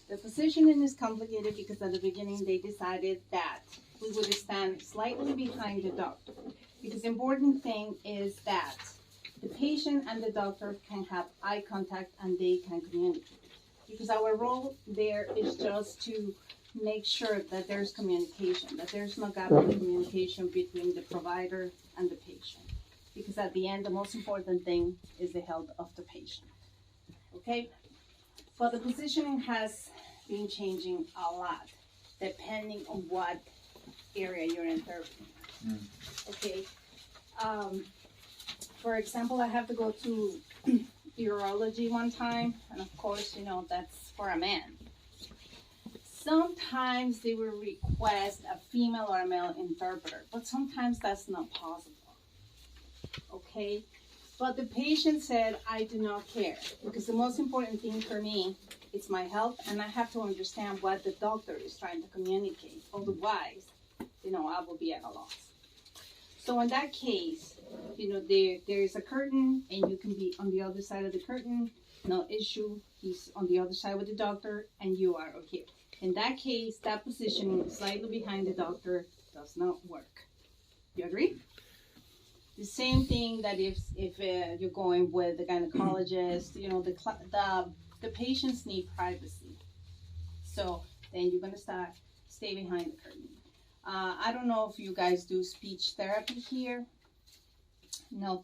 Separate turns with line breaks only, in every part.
The positioning is complicated because at the beginning they decided that we would stand slightly behind the doctor. Because the important thing is that the patient and the doctor can have eye contact and they can communicate. Because our role there is just to make sure that there's communication, that there's no gap in communication between the provider and the patient. Because at the end, the most important thing is the health of the patient. Okay? But the positioning has been changing a lot depending on what area you're in therapy. Okay? For example, I have to go to urology one time, and of course, you know, that's for a man. Sometimes they will request a female or a male interpreter, but sometimes that's not possible. Okay? But the patient said, I do not care, because the most important thing for me is my health, and I have to understand what the doctor is trying to communicate. Otherwise, you know, I will be at a loss. So in that case, you know, there is a curtain, and you can be on the other side of the curtain, no issue. He's on the other side with the doctor, and you are here. In that case, that positioning slightly behind the doctor does not work. You agree? The same thing that if you're going with the gynecologist, you know, the patients need privacy. So then you're gonna stay behind the curtain. I don't know if you guys do speech therapy here. No.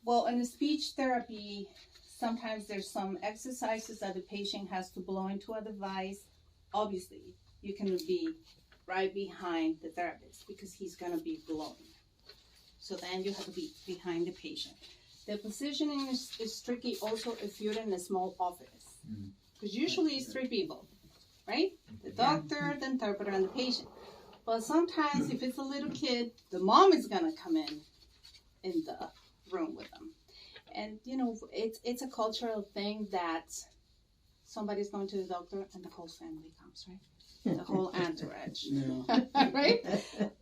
Well, in the speech therapy, sometimes there's some exercises that the patient has to blow into a device. Obviously, you can be right behind the therapist because he's gonna be blowing. So then you have to be behind the patient. The positioning is tricky also if you're in a small office. Because usually it's three people, right? The doctor, the interpreter, and the patient. But sometimes if it's a little kid, the mom is gonna come in the room with them. And you know, it's a cultural thing that somebody's going to the doctor and the whole family comes, right? The whole entourage, right?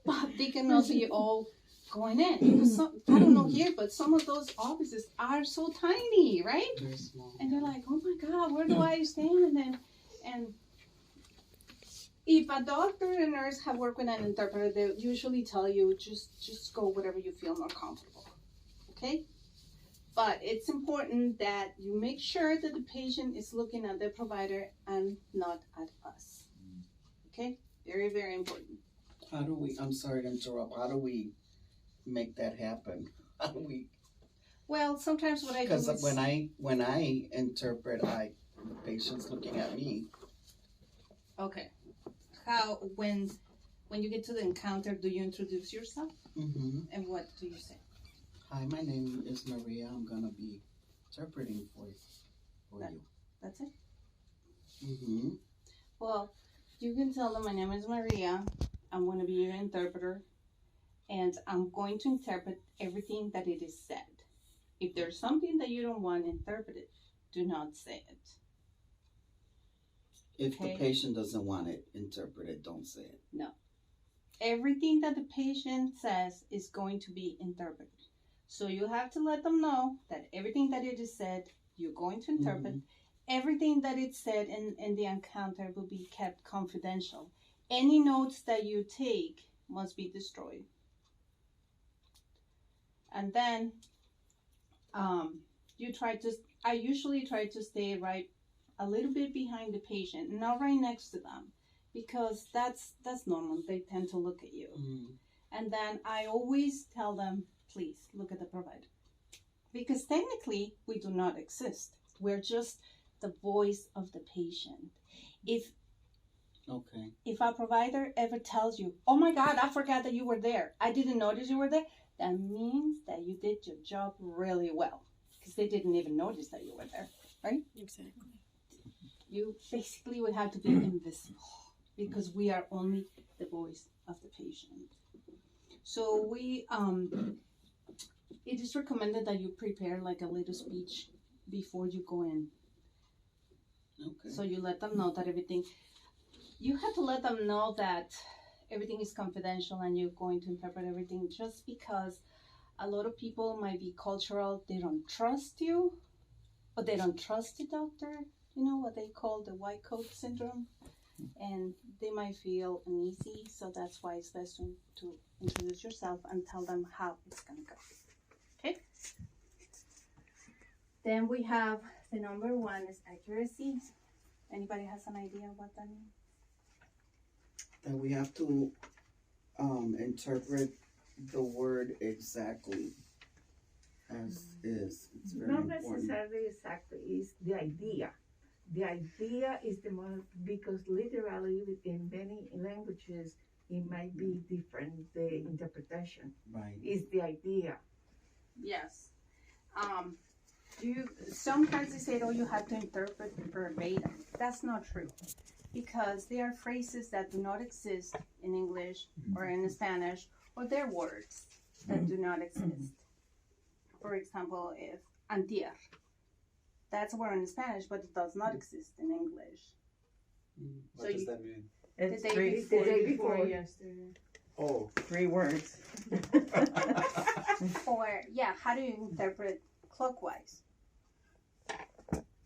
But they can also be all going in. Because I don't know here, but some of those offices are so tiny, right?
Very small.
And they're like, oh my God, where do I stand? And if a doctor and nurse have worked with an interpreter, they usually tell you just go wherever you feel more comfortable. Okay? But it's important that you make sure that the patient is looking at the provider and not at us. Okay? Very, very important.
How do we, I'm sorry to interrupt, how do we make that happen? How do we?
Well, sometimes what I do is...
Because when I interpret, the patient's looking at me.
Okay. How, when you get to the encounter, do you introduce yourself?
Mm-hmm.
And what do you say?
Hi, my name is Maria. I'm gonna be interpreting for you.
That's it?
Mm-hmm.
Well, you can tell them my name is Maria. I'm going to be your interpreter. And I'm going to interpret everything that it is said. If there's something that you don't want interpreted, do not say it.
If the patient doesn't want it interpreted, don't say it.
No. Everything that the patient says is going to be interpreted. So you have to let them know that everything that it is said, you're going to interpret. Mm-hmm. Everything that it's said in the encounter will be kept confidential. Any notes that you take must be destroyed. And then I usually try to stay right a little bit behind the patient, not right next to them, because that's normal. They tend to look at you. Mm. And then I always tell them, please look at the provider, because technically we do not exist. We're just the voice of the patient. If a provider ever tells you, oh my God, I forgot that you were there, I didn't notice you were there, that means that you did your job really well, because they didn't even notice that you were there, right?
Exactly.
You basically would have to be invisible, because we are only the voice of the patient. So it is recommended that you prepare like a little speech before you go in.
Okay.
So you let them know that you have to let them know that everything is confidential and you're going to interpret everything, just because a lot of people might be cultural. They don't trust you, but they don't trust the doctor. you know what they call the white coat syndrome, and they might feel uneasy. So that's why it's best to introduce yourself and tell them how it's gonna go. Okay. Then we have the number one is accuracy. Anybody has an idea what that means?
That we have to interpret the word exactly as is. It's very
Not
important.
necessarily exactly, is the idea. The idea is the most, because literally in many languages, it might be different, the interpretation.
Right.
Is the idea.
Yes. Sometimes they say, oh, you have to interpret verbatim. That's not true, because there are phrases that do not exist in English or in Spanish, or they're words that do not exist. For example, if antier, that's a word in Spanish, but it does not exist in English.
What does that mean?
It's
The day before
yesterday.
Oh,
3 words.
Or, yeah, how do you interpret clockwise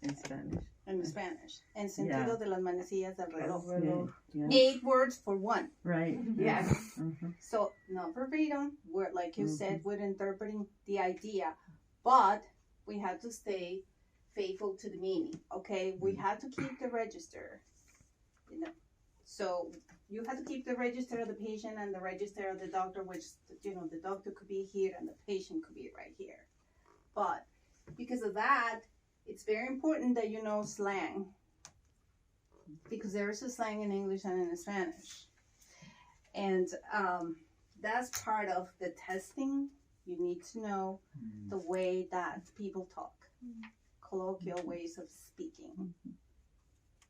In Spanish.
in Spanish? En sentido de las manecillas del reloj.
Yeah.
8 words for one.
Right.
Yes.
Mhm.
So, not verbatim, we're, like you said, we're interpreting the idea, but we have to stay faithful to the meaning, okay? We have to keep the register, you know. So, you have to keep the register of the patient and the register of the doctor, which, you know, the doctor could be here and the patient could be right here. But because of that, it's very important that you know slang, because there is a slang in English and in Spanish. And that's part of the testing. You need to know the way that people talk, colloquial ways of speaking.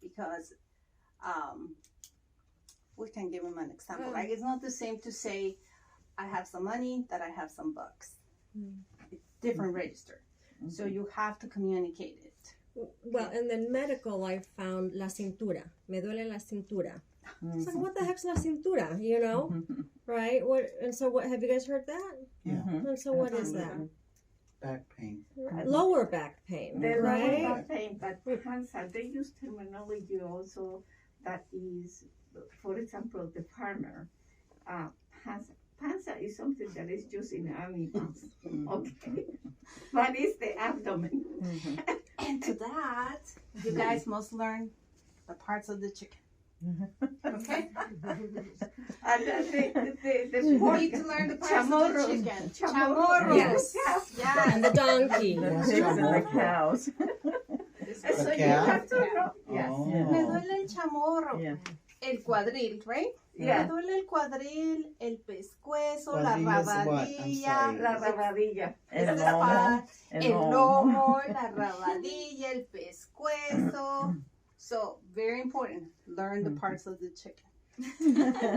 Because we can give them an example. Like, it's not the same to say, I have some money, that I have some bucks. It's different register. So you have to communicate it.
Well, and then medical, I found la cintura. Me duele la cintura. It's like, what the heck's la cintura? You know, right? What? And so, what? Have you guys heard that?
Yeah.
And so, what is that?
Back pain.
Lower back pain,
The lower
right?
back pain, but panza, they use terminology also that is, for example, the farmer. Panza is something that is used in animals, okay? But it's the abdomen.
And to that, you guys must learn the parts of the chicken. Okay?
And then the
You
pork,
need to learn the parts
chamorro.
of the chicken.
Chamorro.
Yes.
Yes.
And the donkey.
Yes,
Pigs and the
chamorro.
cows.
So
The
you
calf?
have to know. Yes.
Oh.
Me duele el chamorro.
Yeah.
El cuadril, right?
Yeah.
Me duele el cuadril, el pescuezo, la
Cuadril is what? I'm
rabadilla,
sorry.
La rabadilla.
El
Esa es
lomo.
para
El
el
lomo.
lomo, la rabadilla, el pescuezo. So, very important. Learn the parts of the chicken.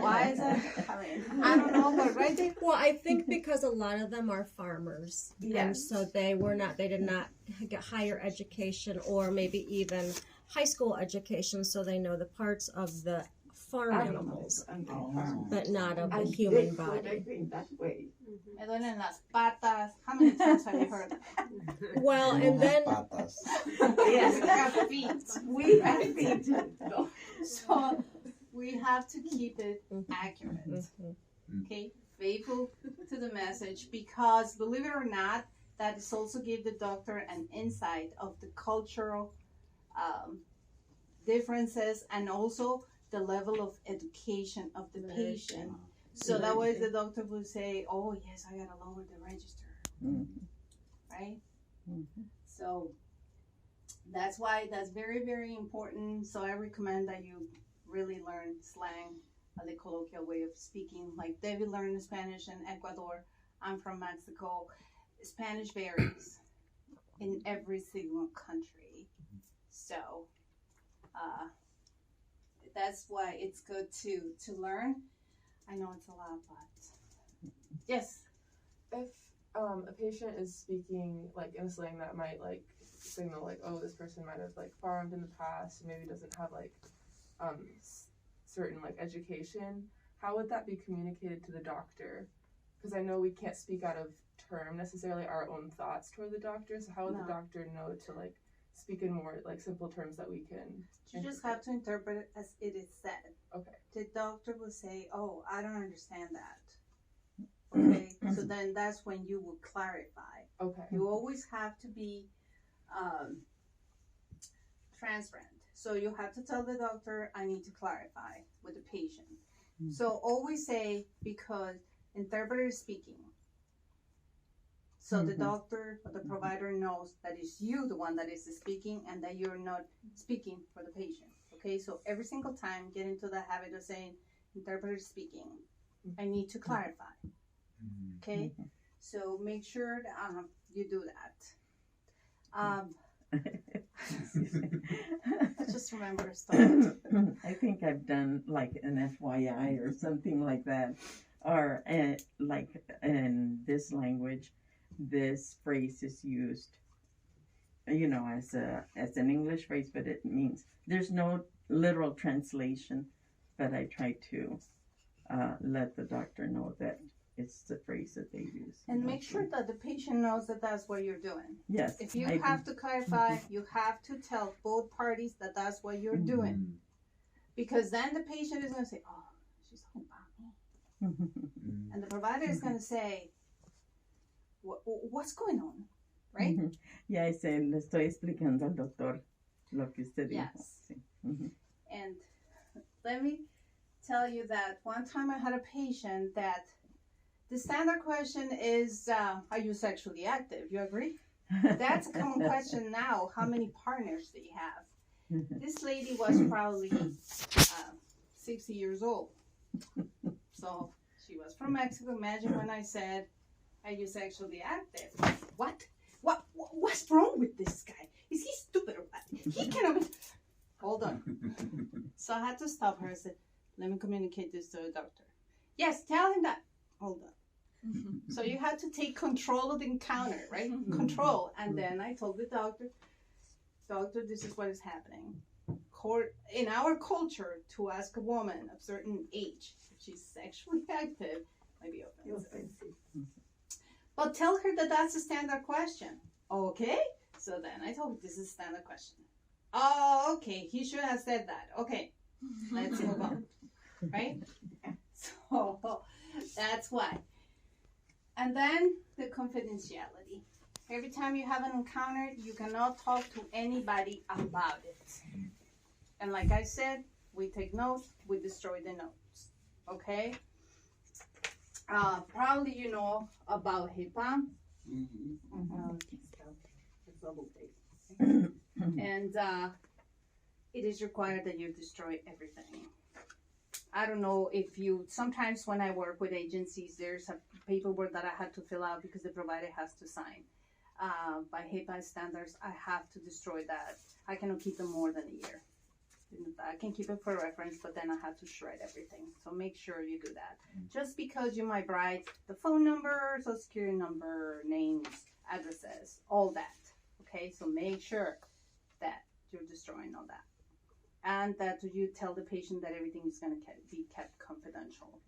Why is that? I mean, I don't know, but right there.
Well, I think because a lot of them are farmers, and
Yes.
so they did not get higher education or maybe even high school education, so they know the parts of the farm animals,
And the
Oh.
farm.
but not of the
And
human
they
body.
put it in that way.
Me duelen las patas. How many times have you heard that?
Well,
We
and
don't
then
have patas.
Yes.
We have feet.
We have feet. No.
So, we have to keep it accurate. Okay? Faithful to the message, because believe it or not, that is also give the doctor an insight of the cultural differences and also the level of education of the patient. So that way the doctor will say, oh yes, I gotta lower the register. Right? So that's why that's very, very important. So I recommend that you really learn slang, the colloquial way of speaking. Like David learned Spanish in Ecuador. I'm from Mexico. Spanish varies in every single country. So that's why it's good to learn. I know it's a lot, but yes.
If a patient is speaking like in a slang that might like signal like, oh, this person might have like farmed in the past, maybe doesn't have like certain like education, how would that be communicated to the doctor? Because I know we can't speak out of term necessarily our own thoughts toward the doctor, so how would the doctor know to like speak in more like simple terms that we can.
You just have to interpret it as it is said.
Okay.
The doctor will say, "Oh, I don't understand that." Okay, so then that's when you will clarify.
Okay.
You always have to be transparent. So you have to tell the doctor, "I need to clarify with the patient." So always say, because interpreter is speaking. So the doctor or the provider knows that it's you, the one that is speaking, and that you're not speaking for the patient. Okay, so every single time get into the habit of saying, interpreter is speaking. I need to clarify. Okay, so make sure that you do that. I just remember a story.
I think I've done like an FYI or something like that, or like in this language, this phrase is used, you know, as an English phrase, but it means there's no literal translation. But I try to let the doctor know that it's the phrase that they use.
And make sure that the patient knows that that's what you're doing.
Yes.
If you have to clarify, you have to tell both parties that that's what you're doing. Because then the patient is going to say, "Oh, she's talking about me." And the provider is going to say, "What's going on?" Right?
Yeah, I say, le estoy explicando al doctor lo que usted dijo.
Yes.
Sí.
And let me tell you that one time I had a patient that the standard question is, are you sexually active? You agree? That's a common question now. How many partners do you have? This lady was probably 60 years old. So she was from Mexico. Imagine when I said, are you sexually active? What? What's wrong with this guy? Is he stupid or what? He cannot be... Hold on. So I had to stop her and said, let me communicate this to the doctor. Yes, tell him that. Hold on. So you had to take control of the encounter, right? Control. And then I told the doctor, this is what is happening. In our culture, to ask a woman of certain age if she's sexually active might be offensive. But tell her that that's a standard question. Okay? So then I told her, this is a standard question. Oh, okay. He should have said that. Okay. Let's move on. Right? So that's why. And then the confidentiality. Every time you have an encounter, you cannot talk to anybody about it. And like I said, we take notes, we destroy the notes. Okay? Probably you know about HIPAA. And it is required that you destroy everything. I don't know if you, sometimes when I work with agencies, there's a paperwork that I had to fill out because the provider has to sign. By HIPAA standards, I have to destroy that. I cannot keep them more than a year. I can keep it for reference, but then I have to shred everything. So make sure you do that. Just because you might write the phone number, social security number, names, addresses, all that. Okay, so make sure that you're destroying all that. And that you tell the patient that everything is going to be kept confidential.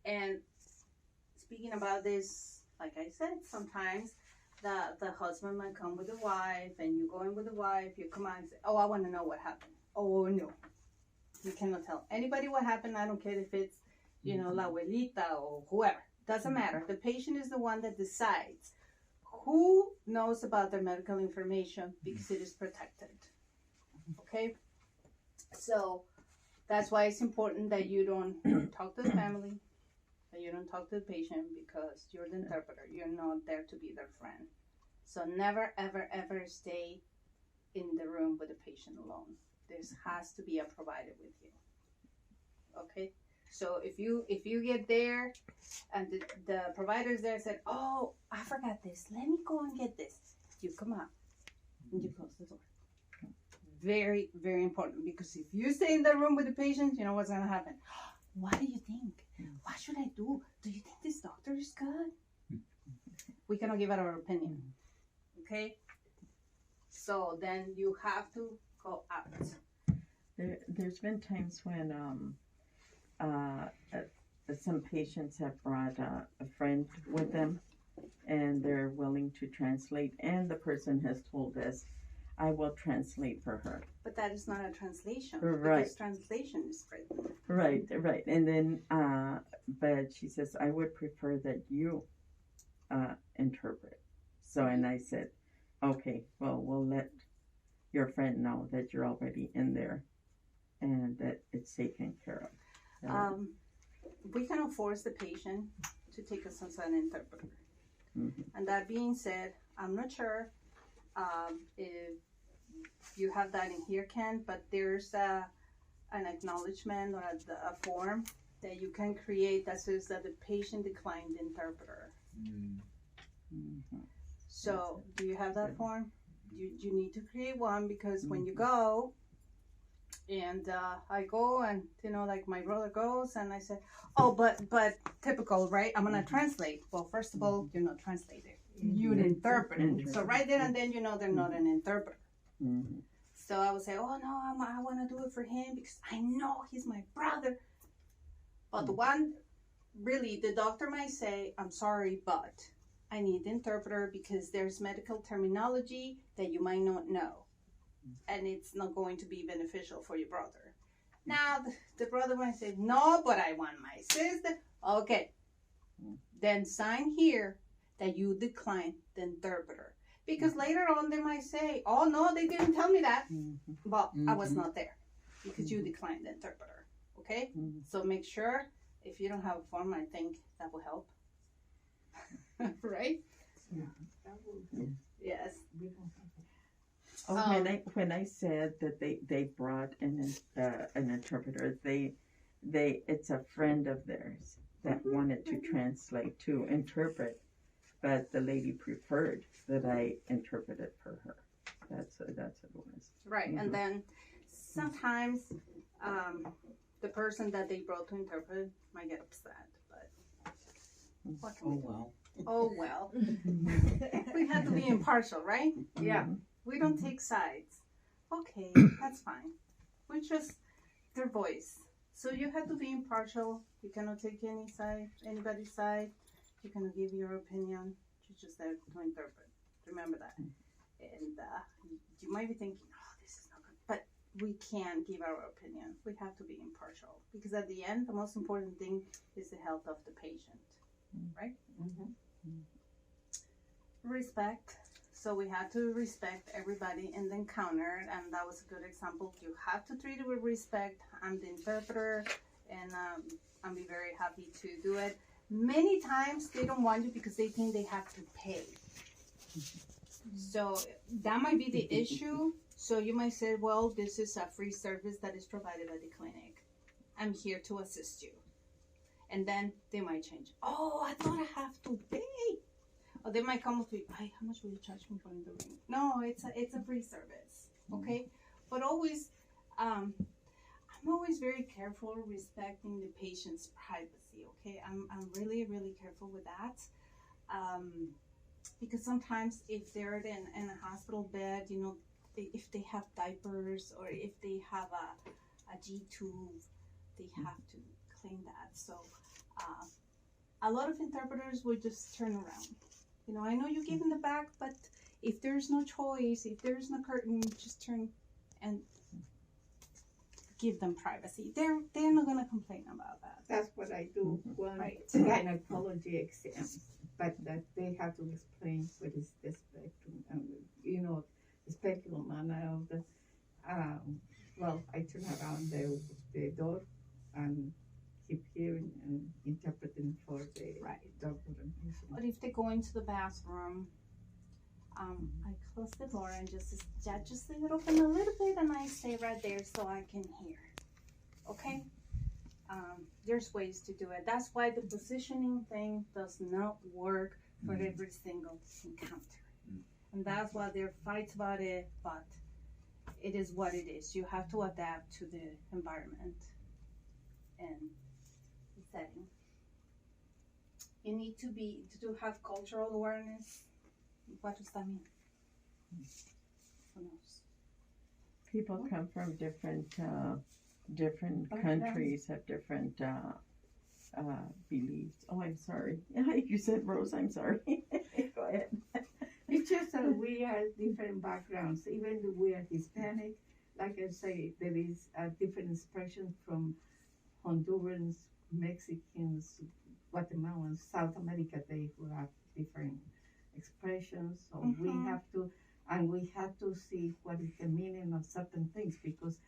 And speaking about this, like I said, sometimes the husband might come with the wife, and you go in with the wife, you come out and say, oh, I want to know what happened. Oh, no. You cannot tell anybody what happened. I don't care if it's, you know, la abuelita or whoever. Doesn't matter. The patient is the one that decides who knows about their medical information because it is protected. Okay? So that's why it's important that you don't talk to the family, that you don't talk to the patient, because you're the interpreter. You're not there to be their friend. So never, ever, ever stay in the room with the patient alone. There has to be a provider with you. Okay? So if you get there and the provider's there said, oh, I forgot this. Let me go and get this. You come out and you close the door. Very, very important, because if you stay in the room with the patient, you know what's going to happen. What do you think? What should I do? Do you think this doctor is good? We cannot give out our opinion. Okay? So then you have to go out.
There's been times when some patients have brought a friend with them, and they're willing to translate, and the person has told us, I will translate for her.
But that is not a translation.
Right.
Because translation is written.
Right. And then, but she says, I would prefer that you interpret. So, and I said, okay, well, we'll let your friend know that you're already in there and that it's taken care of.
We cannot force the patient to take us as an interpreter.
Mm-hmm.
And that being said, I'm not sure if you have that in here, Ken, but there's an acknowledgement or a form that you can create that says that the patient declined the interpreter.
Mm-hmm.
So, do you have that form? You need to create one because when you go, and I go and, like my brother goes and I say, oh, but typical, right? I'm going to translate. Well, first of all, you're not translating. You're an interpreter. So right there and then they're not an interpreter.
Mm-hmm.
So I would say, oh, no, I want to do it for him because I know he's my brother. But the one, really, the doctor might say, I'm sorry, but I need the interpreter because there's medical terminology that you might not know. And it's not going to be beneficial for your brother. Now, the brother might say, no, but I want my sister. Okay. Then sign here that you decline the interpreter. Because later on they might say, oh, no, they didn't tell me that. But I was not there because you declined the interpreter. Okay? So make sure, if you don't have a form, I think that will help. Right?
Yeah, that will.
Yes.
We don't have that.
Oh, when I said that they brought an interpreter, it's a friend of theirs that wanted to translate, to interpret, but the lady preferred that I interpreted for her. That's what it was.
Right, and then sometimes the person that they brought to interpret might get upset, but what can we do? Oh well. We have to be impartial, right?
Yeah.
We don't take sides. Okay, that's fine. We just their voice. So you have to be impartial. You cannot take anybody's side. You cannot give your opinion. You're just there to interpret. Remember that. And you might be thinking, oh, this is not good. But we can't give our opinion. We have to be impartial. Because at the end, the most important thing is the health of the patient. Right? Respect. So we have to respect everybody in the encounter, and that was a good example. You have to treat it with respect. I'm the interpreter, and I'll be very happy to do it. Many times they don't want you because they think they have to pay. So that might be the issue. So you might say, well, this is a free service that is provided by the clinic. I'm here to assist you. And then they might change. Oh, I thought I have to pay. Or they might come up to you, how much will you charge me for in the ring? No, it's a free service, okay? But always, I'm always very careful respecting the patient's privacy, okay? I'm really, really careful with that. Because sometimes if they're in a hospital bed, if they have diapers or if they have a G-tube, they have to clean that. So a lot of interpreters will just turn around. I know you give in the back, but if there's no choice, if there's no curtain, just turn and give them privacy. They're not gonna complain about that.
That's what I do when
Right.
gynecology exam, but that they have to explain what is the spectrum, and the speculum and all the. Well, I turn around the door and keep hearing and interpreting for the doctor and patient.
But if they go into the bathroom, I close the door and just leave it open a little bit, and I stay right there so I can hear. Okay? There's ways to do it. That's why the positioning thing does not work for every single encounter. And that's why there are fights about it, but it is what it is. You have to adapt to the environment and the setting. You need to have cultural awareness. What does that mean? Who knows?
People come from different countries, have different beliefs. Oh, I'm sorry. You said Rose. I'm sorry. Go ahead.
It's just that we are different backgrounds. Even though we are Hispanic, like I say, there is a different expression from Hondurans, Mexicans, Guatemalans, South America. They who have different expressions. So we
Mhm.
have to, and we have to see what is the meaning of certain things, because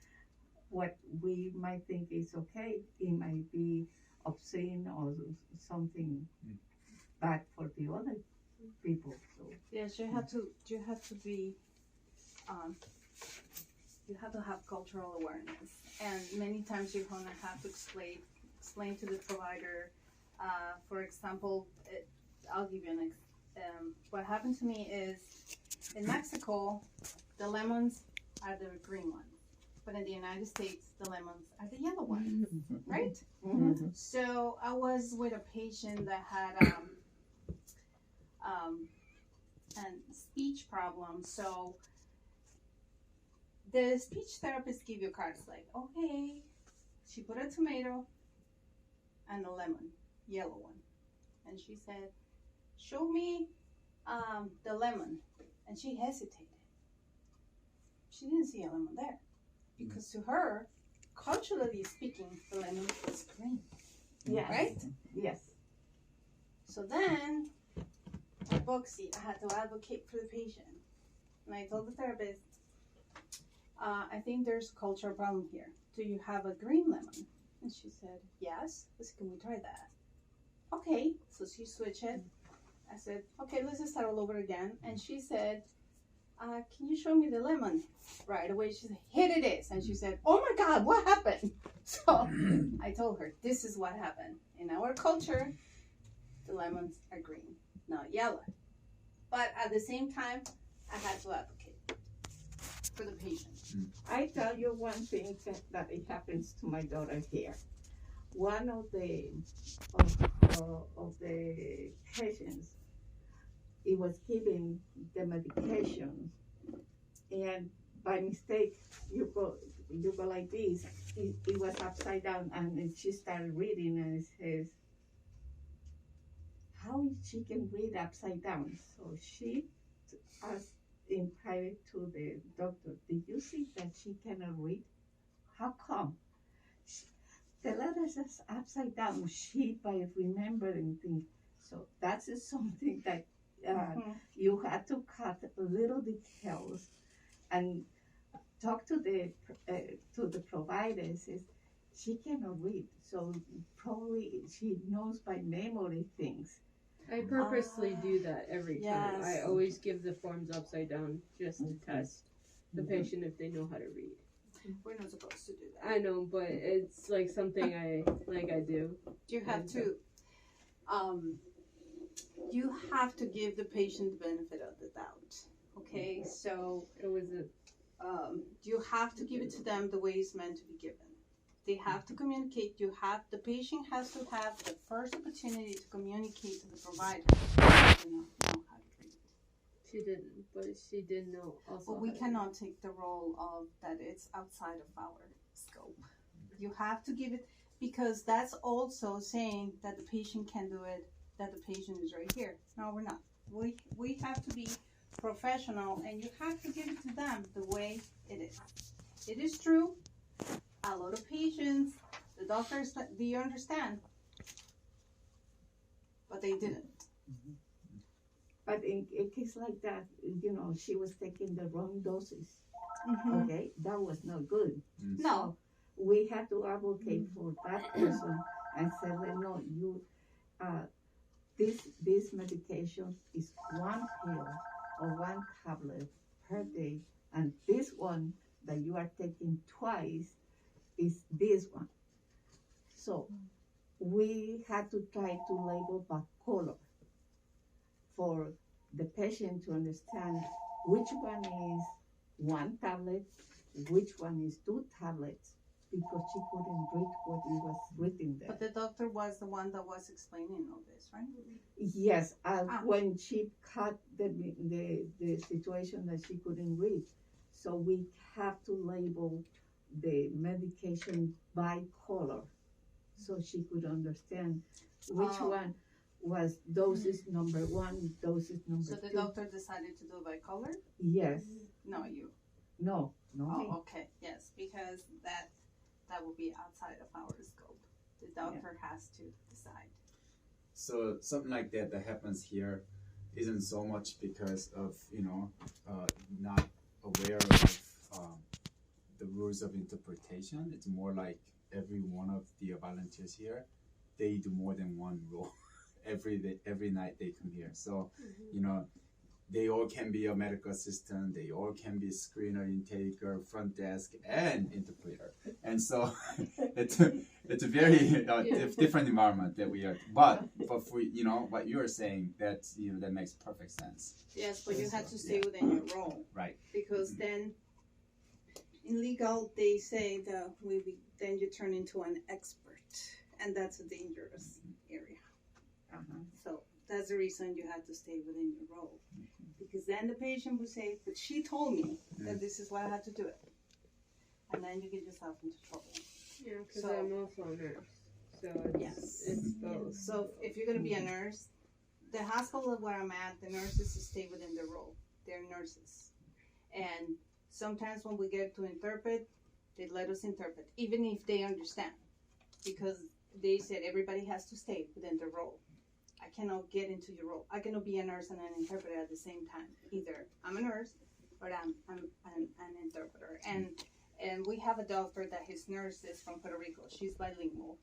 what we might think is okay, it might be obscene or something bad for the other people. So
Yes, you have to be, um, you have to have cultural awareness, and many times you're gonna have to explain to the provider. For example, I'll give you what happened to me is in Mexico, the lemons are the green ones, but in the United States, the lemons are the yellow ones, right?
mhm.
So I was with a patient that had and speech problems. So the speech therapist give you cards like, okay, she put a tomato and a lemon, yellow one, and she said, show me the lemon, and she hesitated. She didn't see a lemon there because to her, culturally speaking, the lemon was green,
Yes.
right?
Yes.
So then, Boxy, I had to advocate for the patient. And I told the therapist, I think there's a cultural problem here. Do you have a green lemon? And she said, yes. I said, can we try that? Okay. So she switched it. I said, okay, let's just start all over again. And she said, can you show me the lemon? Right away, she said, here it is. And she said, oh my God, what happened? So I told her, this is what happened. In our culture, the lemons are green, not yellow. But at the same time, I had to advocate for the patient.
I tell you one thing that it happens to my daughter here. One of the patients, he was giving the medication, and by mistake, you go like this. It was upside down, and then she started reading, and it says, "How she can read upside down?" So she asked in private to the doctor, "Did you see that she cannot read? How come?" The letters is upside down. She by remembering things. So that's is something that you have to cut little details and talk to the providers. Is she cannot read, so probably she knows by memory things.
I purposely do that every time. I
Yes.
always give the forms upside down just to test the patient if they know how to read.
We're not supposed to do that.
I know, but it's like something I do.
You have to, you have to give the patient the benefit of the doubt. Okay, so
It was a
you have to give it to them the way it's meant to be given. They have to communicate. The patient has to have the first opportunity to communicate to the provider. You know how to read.
she didn't, but she did know also.
But we
how to
cannot take the role of that it's outside of our scope. You have to give it, because that's also saying that the patient can do it, that the patient is right here. No, we're not. We have to be professional, and you have to give it to them the way it is. It is true. A lot of patients, the doctors, do you understand? But they didn't.
But in a case like that, she was taking the wrong doses.
Mhm.
Okay, that was not good.
No.
We had to advocate for that person and say, well, no, this medication is one pill or one tablet per day, and this one that you are taking twice is this one. So we had to try to label by color for the patient to understand which one is one tablet, which one is two tablets, because she couldn't read what it was written there.
But the doctor was the one that was explaining all this, right?
Yes, when she cut the situation that she couldn't read, so we have to label the medication by color, so she could understand which was doses number 1, doses number
So the
2.
doctor decided to do by color?
Yes.
No, you.
No, no me.
Oh, okay, yes, because that would be outside of our scope. The doctor has to decide.
So something like that happens here isn't so much because of, not aware of the rules of interpretation. It's more like every one of the volunteers here, they do more than one role every night they come here. So, they all can be a medical assistant, they all can be screener, intaker, front desk, and interpreter. And so it's a very different environment that we are. But for what you are saying, that makes perfect sense.
Yes, but you have to stay within your role.
Right.
Because then, in legal, they say that then you turn into an expert, and that's a dangerous area. So that's the reason you have to stay within your role. Because then the patient will say, but she told me that this is why I had to do it. And then you get yourself into trouble.
Yeah, because
So-
I'm also a nurse. So it's both.
So if you're going to be a nurse, the hospital where I'm at, the nurses stay within their role. They're nurses. And sometimes when we get to interpret, they let us interpret, even if they understand. Because they said everybody has to stay within their role. I cannot get into your role. I cannot be a nurse and an interpreter at the same time. Either I'm a nurse or I'm an interpreter. And we have a doctor that his nurse is from Puerto Rico. She's bilingual.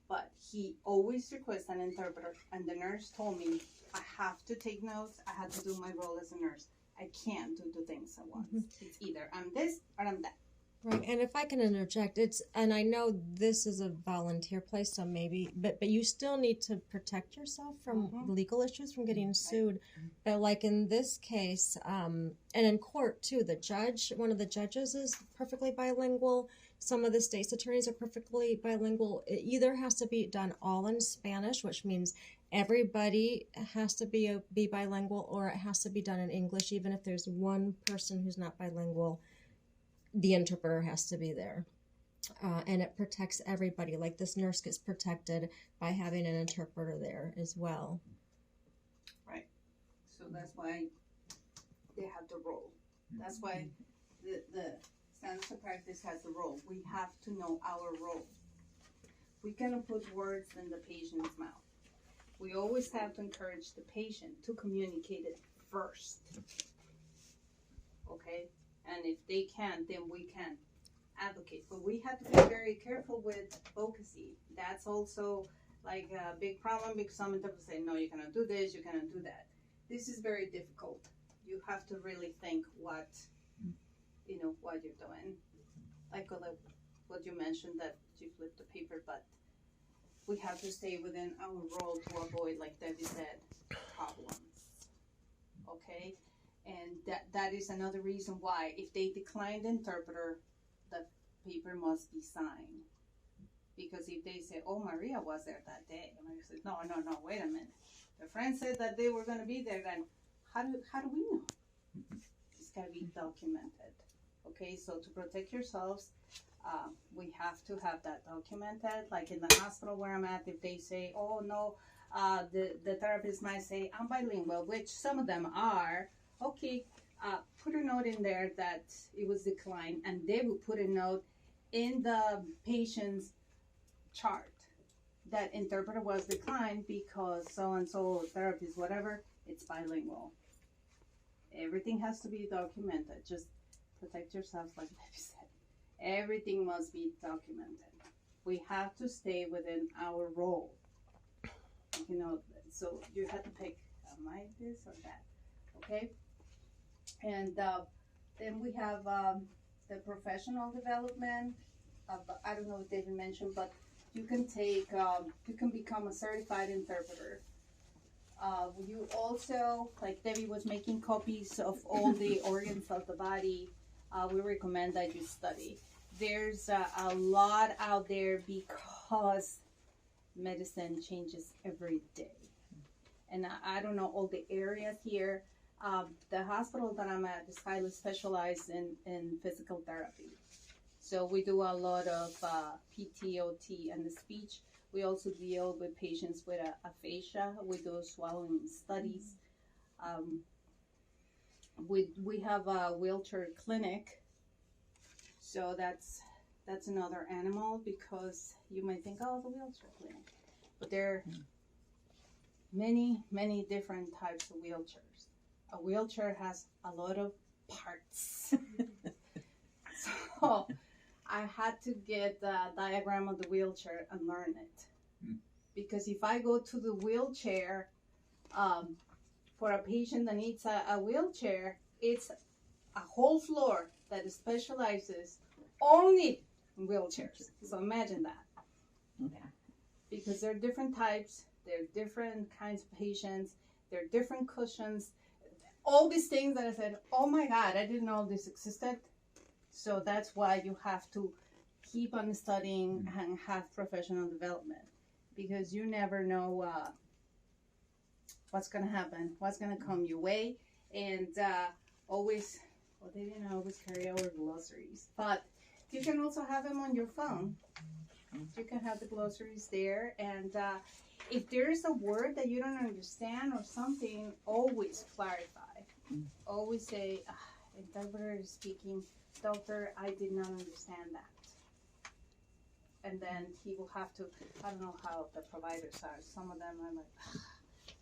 But he always requests an interpreter. And the nurse told me, I have to take notes. I have to do my role as a nurse. I can't do two things at once. It's either I'm this or I'm that.
Right, and if I can interject, and I know this is a volunteer place, so maybe, but you still need to protect yourself from legal issues, from getting sued. But like in this case, and in court too, one of the judges is perfectly bilingual. Some of the state's attorneys are perfectly bilingual. It either has to be done all in Spanish, which means everybody has to be bilingual, or it has to be done in English, even if there's one person who's not bilingual. The interpreter has to be there. And it protects everybody. Like this nurse gets protected by having an interpreter there as well.
Right. So that's why they have the role. That's why the standards of practice has a role. We have to know our role. We cannot put words in the patient's mouth. We always have to encourage the patient to communicate it first. Okay? And if they can't, then we can advocate. But we have to be very careful with advocacy. That's also like a big problem because some interpreters say, no, you cannot do this, you cannot do that. This is very difficult. You have to really think what you're doing. Like what you mentioned that you flipped the paper, but we have to stay within our role to avoid, like Debbie said, problems. Okay? And that is another reason why, if they decline the interpreter, the paper must be signed. Because if they say, oh, Maria was there that day, and Maria says, no, wait a minute. The friend said that they were going to be there, then how do we know? It's got to be documented. Okay, so to protect yourselves, we have to have that documented. Like in the hospital where I'm at, if they say, oh, no, the therapist might say, I'm bilingual, which some of them are. Okay, put a note in there that it was declined, and they will put a note in the patient's chart that interpreter was declined because so-and-so therapist, whatever, it's bilingual. Everything has to be documented. Just protect yourself, like Debbie said. Everything must be documented. We have to stay within our role. So you have to pick, am I this or that? Okay? And then we have the professional development. I don't know if David mentioned, but you can become a certified interpreter. You also, like Debbie was making copies of all the organs of the body. We recommend that you study. There's a lot out there because medicine changes every day. And I don't know all the areas here. The hospital that I'm at is highly specialized in physical therapy. So we do a lot of PT, OT, and the speech. We also deal with patients with aphasia. We do swallowing studies. We have a wheelchair clinic. So that's another animal, because you might think, oh, the wheelchair clinic. But there are many, many different types of wheelchairs. A wheelchair has a lot of parts. So I had to get the diagram of the wheelchair and learn it. Because if I go to the wheelchair, for a patient that needs a wheelchair, it's a whole floor that specializes only in wheelchairs. So imagine that.
Yeah.
Because there are different types, there are different kinds of patients, there are different cushions, all these things that I said, oh my God, I didn't know this existed. So that's why you have to keep on studying and have professional development, because you never know what's going to happen, what's going to come your way. And always, well, they didn't always carry our glossaries, but you can also have them on your phone. You can have the glossaries there, and if there is a word that you don't understand or something, always clarify. Always say, interpreter is speaking, doctor, I did not understand that. And then he will have to, I don't know how the providers are. Some of them are like,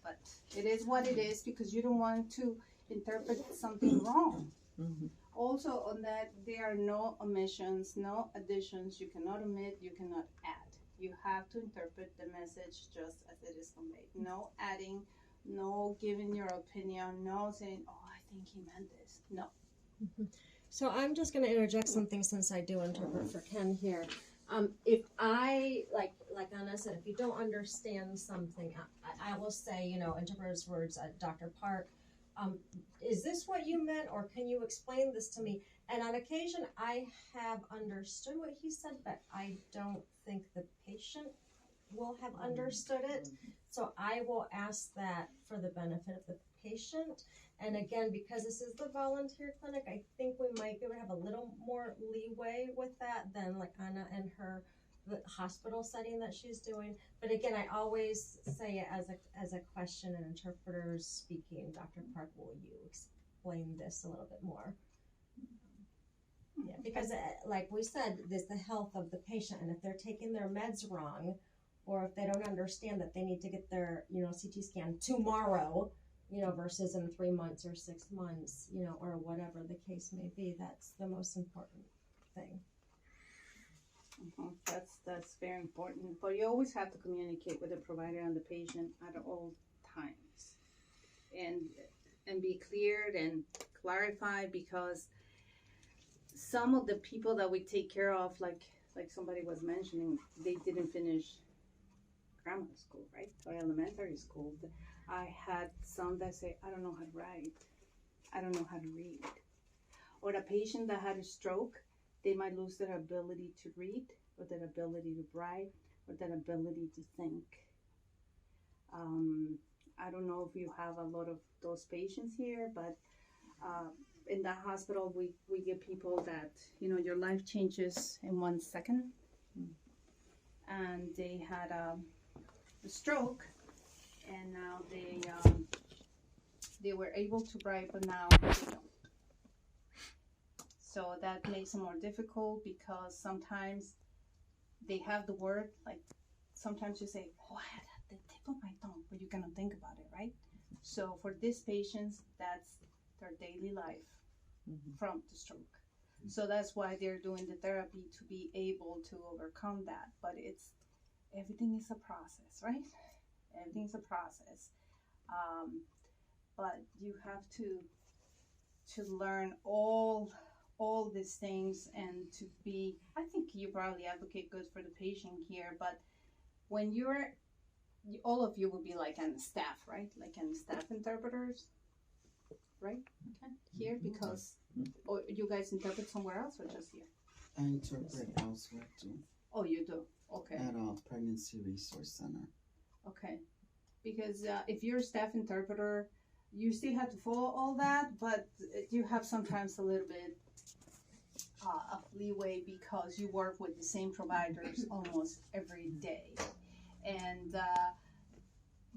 but it is what it is, because you don't want to interpret something wrong.
Mm-hmm.
Also on that, there are no omissions, no additions. You cannot omit, you cannot add. You have to interpret the message just as it is conveyed. No adding, no giving your opinion, no saying, oh, I think he meant this. No.
Mm-hmm. So I'm just going to interject something, since I do interpret for Ken here. If I, like Anna said, if you don't understand something, I will say, interpreter's words, Dr. Park, is this what you meant, or can you explain this to me? And on occasion, I have understood what he said, but I don't think the patient will have understood it. So I will ask that for the benefit of the patient. And again, because this is the volunteer clinic, I think we might be able to have a little more leeway with that than like Anna and the hospital setting that she's doing. But again, I always say it as a question, and interpreters speaking. Dr. Park, will you explain this a little bit more? Yeah, because like we said, there's the health of the patient, and if they're taking their meds wrong, or if they don't understand that they need to get their CT scan tomorrow, versus in 3 months or 6 months, or whatever the case may be, that's the most important thing.
That's very important. But you always have to communicate with the provider and the patient at all times, and be clear and clarify, because some of the people that we take care of, like somebody was mentioning, they didn't finish grammar school, right, or elementary school. I had some that say, I don't know how to write, I don't know how to read. Or the patient that had a stroke, they might lose their ability to read, or their ability to write, or their ability to think. I don't know if you have a lot of those patients here, but in the hospital, we get people that, your life changes in 1 second. And they had a stroke, and now they were able to write, but now they don't. So that makes it more difficult, because sometimes they have the word, like sometimes you say, oh, I had at the tip of my tongue, but you cannot think about it, right? So for these patients, that's their daily life from the stroke. So that's why they're doing the therapy, to be able to overcome that. But everything is a process, right? Everything's a process. But you have to learn all these things, and to be, I think you probably advocate good for the patient here, but when all of you would be like on staff, right? Like on staff interpreters, right? Okay. Here, because, or you guys interpret somewhere else, or just here?
I interpret elsewhere too.
Oh, you do? Okay.
At a pregnancy resource center.
Okay. Because if you're a staff interpreter, you still have to follow all that, but you have sometimes a little bit of leeway because you work with the same providers almost every day. And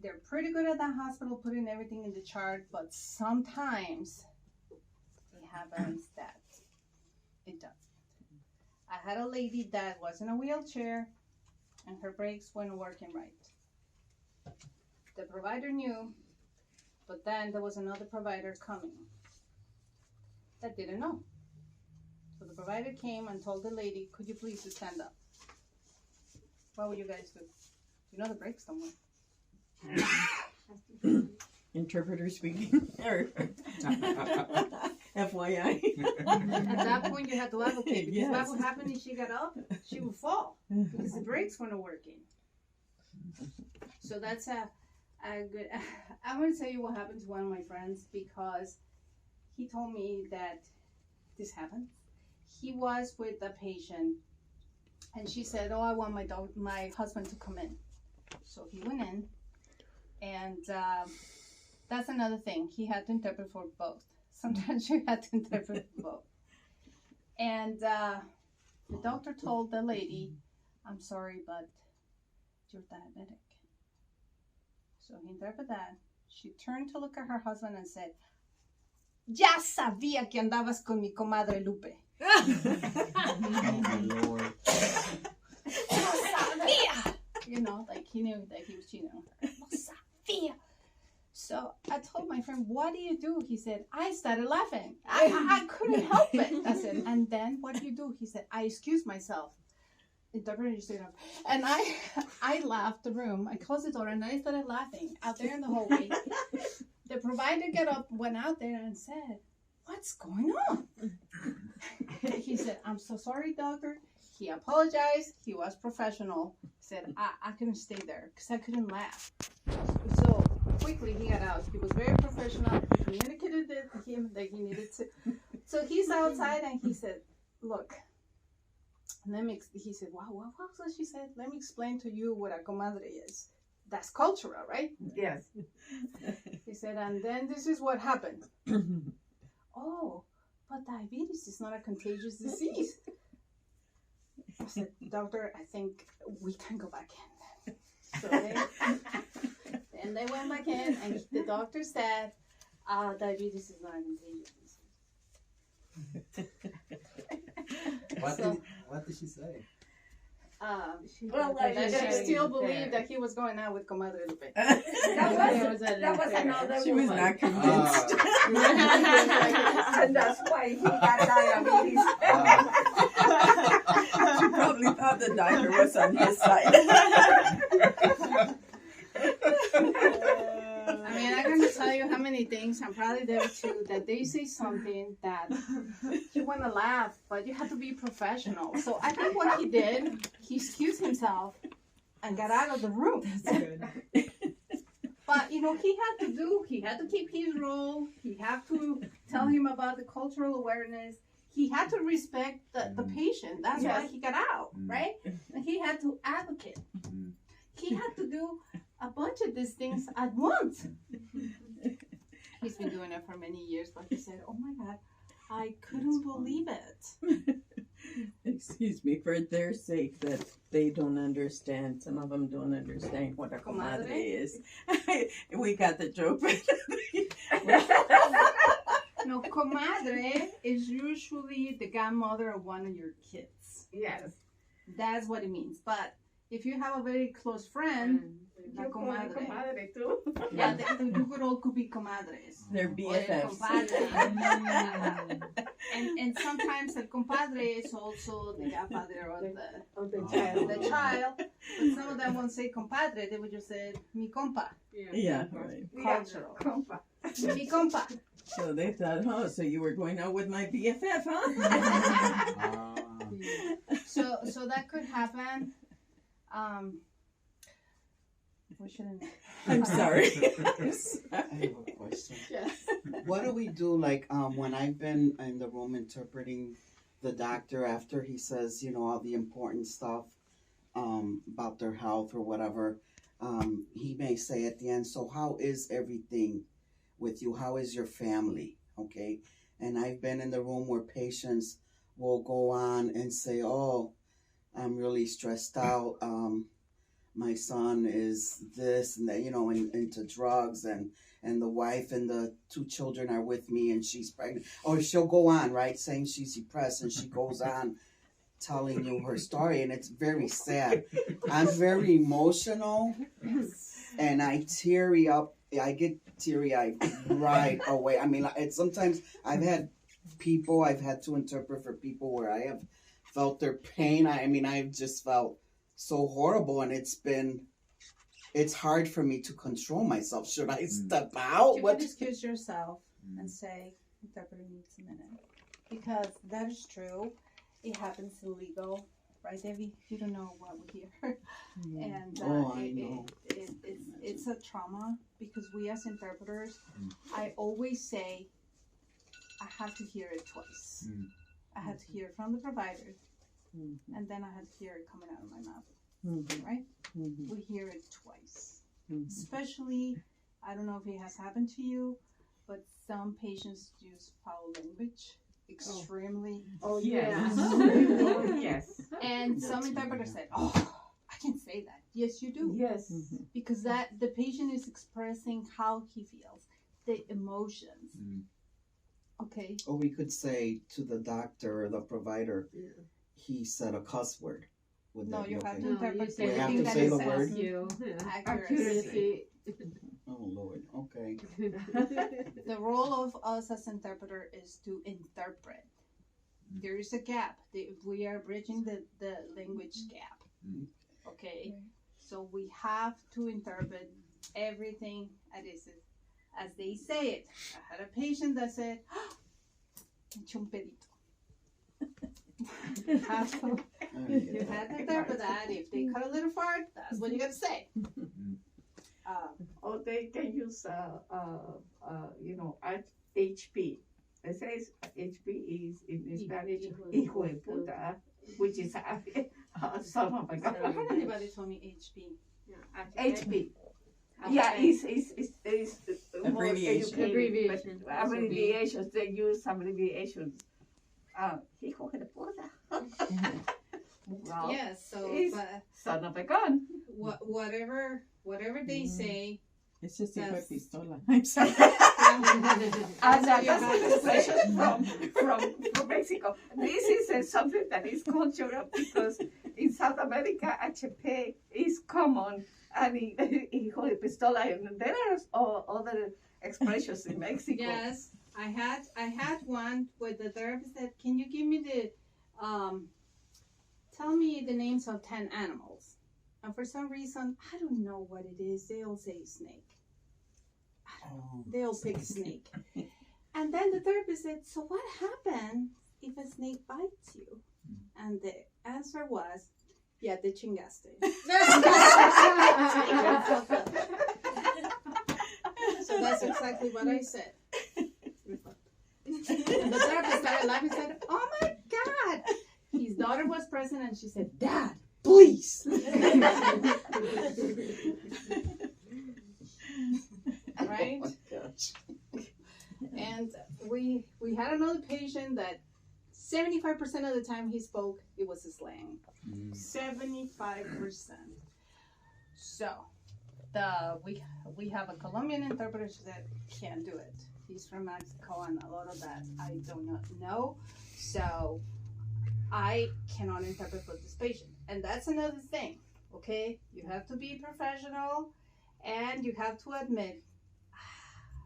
they're pretty good at that hospital putting everything in the chart, but sometimes it happens that it doesn't. I had a lady that was in a wheelchair and her brakes weren't working right. The provider knew, but then there was another provider coming that didn't know. So the provider came and told the lady, could you please stand up? What would you guys do? You know the brakes don't work.
Interpreter speaking. FYI.
At that point, you had to advocate because
Yes.
what would happen if she got up? She would fall because the brakes weren't working. So that's a good. I want to tell you what happened to one of my friends because he told me that this happened. He was with a patient, and she said, "Oh, I want my husband to come in." So he went in, and that's another thing. He had to interpret for both. Sometimes you had to interpret for both. And the doctor told the lady, "I'm sorry, but you're diabetic." So he interpreted that. She turned to look at her husband and said, "Ya sabía que andabas con mi comadre Lupe."
Oh my Lord.
"No sabía." You know, like he knew that he was cheating on her. "No sabía." So I told my friend, "What do you do?" He said, "I started laughing. I couldn't help it." I said, "And then what do you do?" He said, "I excused myself." Interpreter stood up. And I left the room. I closed the door and I started laughing out there in the hallway. The provider got up, went out there and said, "What's going on?" He said, "I'm so sorry, doctor." He apologized. He was professional. Said, I couldn't stay there because I couldn't laugh. So quickly he got out. He was very professional. He communicated to him that he needed to. So he's outside and he said, "Look, he said, wow, what was she said? Let me explain to you what a comadre is. That's cultural, right?"
Yes.
He said, "And then this is what happened." "Oh, but diabetes is not a contagious disease." I said, "Doctor, I think we can go back in." So then they went back in, and the doctor said, "Diabetes is not a contagious disease."
What did she say?
Well, like,
That she
sharing
still
it
believed
there.
that he was going out with Comadre Lupe.
That was another
She was
woman.
not convinced.
And that's why he got diabetes.
She probably thought the doctor was on his side.
I mean, I'm going to tell you how many things, I'm probably there too, that they say something that you want to laugh, but you have to be professional. So I think what he did, he excused himself and got out of the room.
That's good.
But, you know, he had to keep his role. He had to tell him about the cultural awareness. He had to respect the patient. That's why he got out, right? And he had to advocate. He had to do a bunch of these things at once. He's been doing it for many years, but he said, "Oh my God, I couldn't believe it."
Excuse me, for their sake, that they don't understand. Some of them don't understand what a comadre
Comadre?
is. We got the joke.
No, comadre is usually the godmother of one of your kids.
Yes.
That's what it means. But if you have a very close friend, la
You call me
comadre.
comadre too.
Yeah, you could all could be comadres.
They're
Or el
BFFs.
compadre. and sometimes el compadre is also the godfather of
the
the child. But some of them won't say compadre, they would just say mi compa.
Yeah, right.
Cultural.
Compa.
Mi compa.
So they thought, oh, so you were going out with my BFF, huh?
So that could happen. We shouldn't.
I'm sorry.
I have a question.
Yes.
What do we do, like, when I've been in the room interpreting the doctor after he says, you know, all the important stuff about their health or whatever, he may say at the end, "So how is everything with you? How is your family?" Okay? And I've been in the room where patients will go on and say, "Oh, I'm really stressed out. My son is this and that, into drugs, and the wife and the 2 children are with me, and she's pregnant." Or she'll go on, right, saying she's depressed, and she goes on telling you her story, and it's very sad. I'm very emotional, and I teary up. I get teary-eyed right away. I mean, sometimes I've had to interpret for people where I have felt their pain. I've just felt so horrible, and it's hard for me to control myself. Should I step out?
You can excuse yourself and say, interpreter needs a minute. Because that is true. It happens illegal, right, Debbie? You don't know what we hear. And
I know.
it's a trauma, because we as interpreters, I always say, I have to hear it twice. I had to hear it from the provider, and then I had to hear it coming out of my mouth, right? We hear it twice. Especially, I don't know if it has happened to you, but some patients use foul language extremely.
Oh,
Yes.
yes.
Yes.
And some interpreters said, "Oh, I can say that." Yes, you do.
Yes.
Because that the patient is expressing how he feels, the emotions. Okay.
Or we could say to the doctor or the provider, he said a cuss word. Would
No,
that be
you
okay?
have to interpret
We have
everything
to
that
say
it
the
says.
word?
You.
Accuracy.
Oh, Lord. Okay.
The role of us as interpreter is to interpret. There is a gap. We are bridging the language gap. Okay? So we have to interpret everything as they say it. I had a patient that said, "Eché un pedito." You have to interpret that. If they cut a little fart, that's what you got to say.
Or they can use, HP. It says HP is in Spanish, hijo de puta, which is son of a
I
gun.
heard anybody told me HP.
HP. Yeah, it's more
Abbreviation.
educated, but abbreviations, they use abbreviations. Hijo de puta. Well,
Yes, so
it's-
but
son of a gun.
whatever they say.
It's just a
Yes.
pistola. I'm sorry.
And
So you
that's
have
an
to
expression from Mexico. This is something that is cultural, because in South America, HP is common, and hijo de pistola, and there are other expressions in Mexico.
Yes, I had one where the therapist said, "Can you give me tell me the names of 10 animals?" And for some reason, I don't know what it is. They all say snake. They all pick snake. And then the therapist said, "So what happens if a snake bites you?" And the answer was, "Yeah, te chingaste." So that's exactly what I said. And the therapist started laughing and said, "Oh my God." His daughter was present and she said, "Dad, please." Right?
Oh, my gosh.
And we had another patient that 75% of the time he spoke, it was a slang. 75%. So we have a Colombian interpreter that can't do it. He's from Mexico, and a lot of that I do not know. So I cannot interpret for this patient. And that's another thing, okay? You have to be professional, and you have to admit,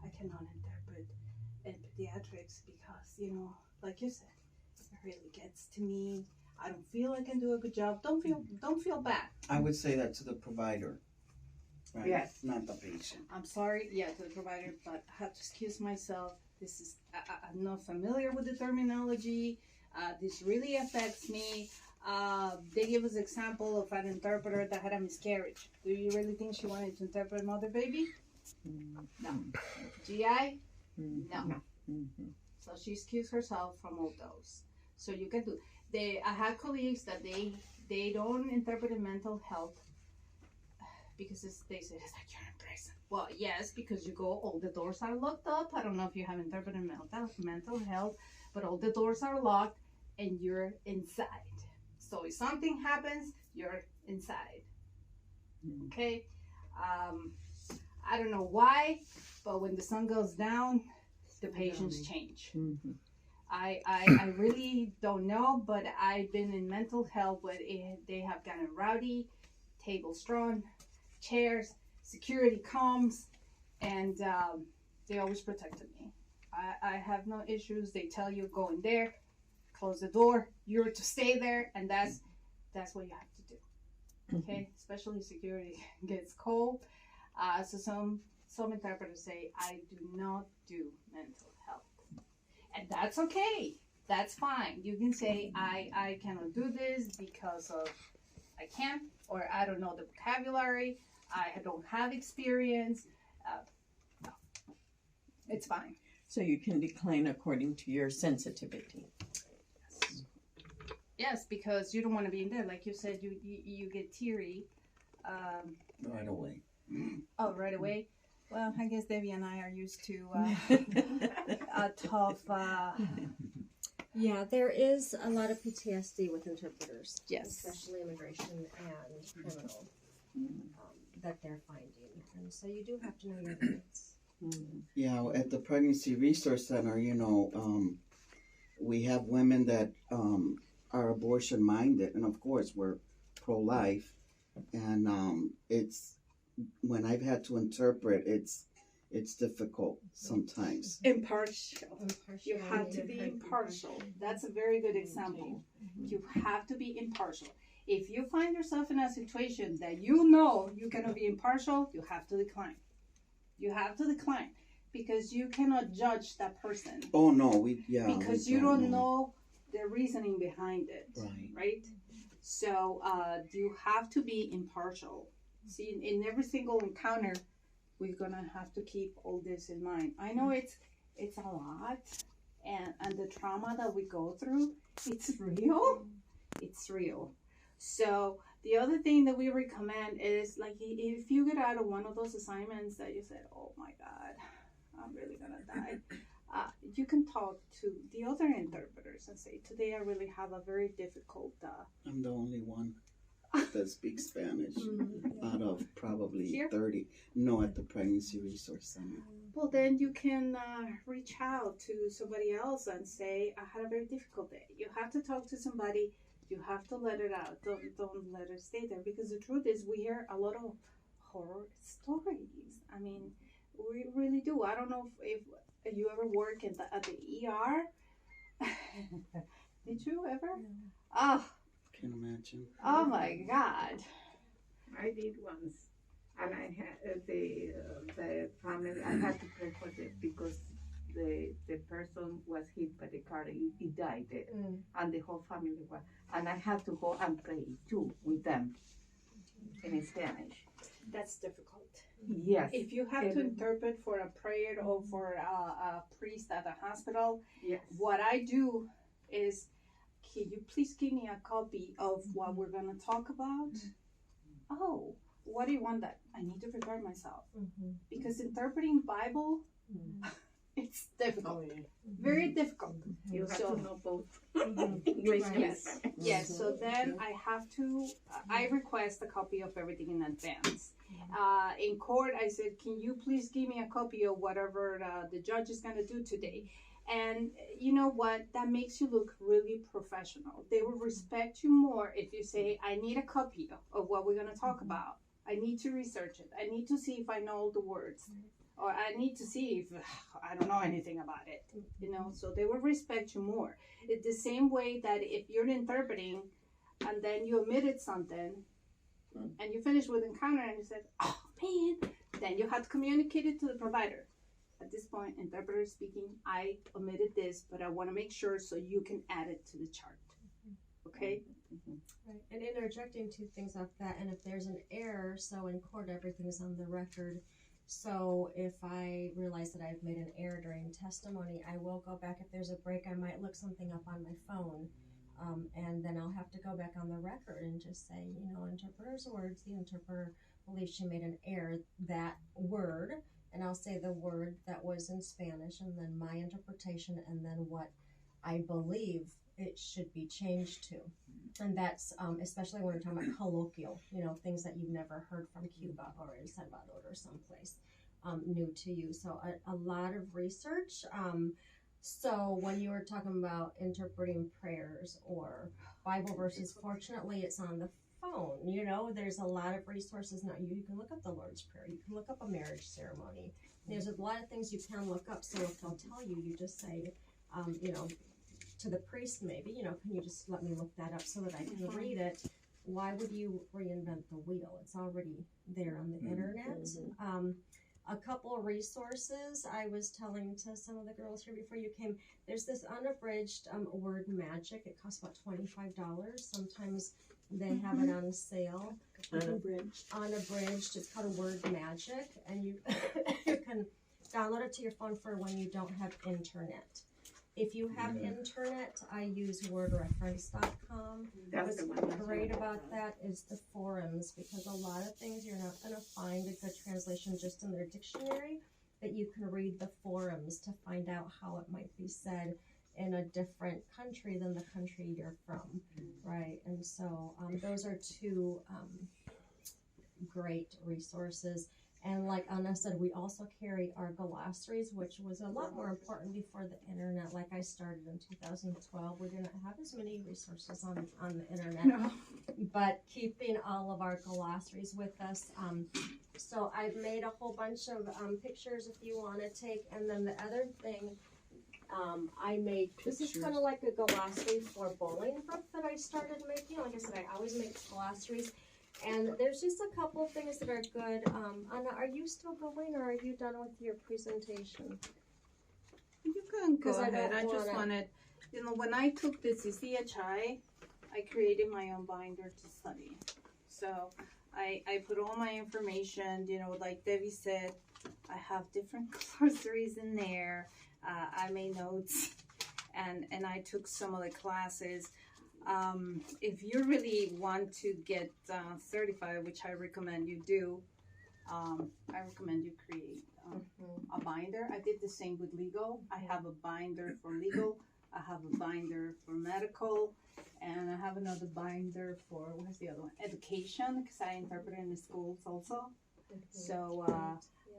I cannot interpret in pediatrics because, like you said, it really gets to me. I don't feel I can do a good job. Don't feel bad.
I would say that to the provider. Right?
Yes.
Not the patient.
I'm sorry, to the provider, but I have to excuse myself. This is, I'm not familiar with the terminology. This really affects me. They give us example of an interpreter that had a miscarriage. Do you really think she wanted to interpret mother baby? No. GI? No. So she excused herself from all those. So you can do. I had colleagues that they don't interpret in mental health because they say it's like you're in prison. Well, yes, because you go, all the doors are locked up. I don't know if you have interpreted mental health, but all the doors are locked. and you're inside. So if something happens, you're inside. Okay? I don't know why, but when the sun goes down, the patients change.
Mm-hmm.
I really don't know, but I've been in mental health where they have gotten rowdy, tables thrown, chairs, security comes, and they always protected me. I have no issues. They tell you go in there, close the door. You're to stay there, and that's what you have to do. Okay, especially security gets cold. So some interpreters say I do not do mental health, and that's okay. That's fine. You can say I cannot do this because of I can't, or I don't know the vocabulary. I don't have experience. No, it's fine.
So you can decline according to your sensitivity.
Yes, because you don't want to be in there. Like you said, you get teary.
Right away.
Oh, right away. Well, I guess Debbie and I are used to a tough.
Yeah, there is a lot of PTSD with interpreters.
Yes.
Especially immigration and criminal that they're finding. And so you do have to know your limits.
Yeah, at the Pregnancy Resource Center, we have women that are abortion minded, and of course we're pro-life, and it's when I've had to interpret, it's difficult sometimes.
Impartial. You have to be impartial. That's a very good example. You have to be impartial. If you find yourself in a situation that you know you cannot be impartial, you have to decline. You have to decline because you cannot judge that person.
Oh no,
because you don't know the reasoning behind it. Right? So you have to be impartial. See, in every single encounter, we're gonna have to keep all this in mind. I know it's a lot, and the trauma that we go through, it's real. It's real. So the other thing that we recommend is like if you get out of one of those assignments that you said, "Oh my God, I'm really gonna die," you can talk to the other interpreters and say, "Today I really have a very difficult."
I'm the only one that speaks Spanish out of probably
Here?
30. No, at the Pregnancy Resource Center.
Well, then you can reach out to somebody else and say, "I had a very difficult day." You have to talk to somebody. You have to let it out. Don't let it stay there, because the truth is we hear a lot of horror stories. I mean, we really do. I don't know if you ever work at the ER. Did you ever? Oh,
Can imagine.
oh my God.
I did once, and I had the family. I had to pray for them because the person was hit by the car. He died there, and the whole family was. And I had to go and pray too with them in Spanish.
That's difficult.
Yes.
If you have to interpret for a prayer or for a priest at a hospital,
Yes.
what I do is, can you please give me a copy of what we're going to talk about? Oh, what do you want that? I need to prepare myself. Because interpreting Bible, it's difficult. Very difficult.
You have
So-
to know both.
Yes. Yes. So then I have to, I request a copy of everything in advance. In court, I said, can you please give me a copy of whatever the judge is going to do today? And you know what? That makes you look really professional. They will respect you more if you say, I need a copy of what we're going to talk about. I need to research it. I need to see if I know all the words. Or I need to see if I don't know anything about it. So they will respect you more. It's the same way that if you're interpreting and then you omitted something and you finish with encounter and you said, oh man, then you have to communicate it to the provider. At this point, interpreter speaking, I omitted this, but I want to make sure so you can add it to the chart. Okay?
Right. And interjecting two things off that, and if there's an error, so in court everything's on the record. So if I realize that I've made an error during testimony, I will go back. If there's a break, I might look something up on my phone, and then I'll have to go back on the record and just say, interpreter's words, the interpreter believes she made an error, that word, and I'll say the word that was in Spanish, and then my interpretation, and then what I believe it should be changed to. And that's especially when we're talking about colloquial, things that you've never heard from Cuba or El Salvador or someplace new to you. So a lot of research. So when you were talking about interpreting prayers or Bible verses, fortunately it's on the phone. There's a lot of resources now. You can look up the Lord's Prayer. You can look up a marriage ceremony. There's a lot of things you can look up. So if they'll tell you, you just say, to the priest maybe, can you just let me look that up so that I can read it? Why would you reinvent the wheel? It's already there on the internet. A couple of resources I was telling to some of the girls here before you came. There's this unabridged word magic. It costs about $25. Sometimes they have it on sale. Unabridged. It's called Word Magic, and you you can download it to your phone for when you don't have internet. If you have internet, I use wordreference.com. What's great about that is the forums, because a lot of things you're not going to find a good translation just in their dictionary, but you can read the forums to find out how it might be said in a different country than the country you're from, right? And so those are two great resources. And like Anna said, we also carry our glossaries, which was a lot more important before the internet. Like I started in 2012, we didn't have as many resources on the internet. No. But keeping all of our glossaries with us. So I've made a whole bunch of pictures if you want to take. And then the other thing I made, this is kind of like a glossary for Bolingbrook that I started making. Like I said, I always make glossaries. And there's just a couple things that are good. Anna, are you still going, or are you done with your presentation?
You can go ahead. I just wanted, when I took the CCHI, I created my own binder to study. So I put all my information, like Debbie said, I have different glossaries in there. I made notes, and I took some of the classes. If you really want to get certified, which I recommend you do, I recommend you create a binder. I did the same with legal. I have a binder for legal. I have a binder for medical, and I have another binder for, what's the other one? Education, because I interpret in the schools also. So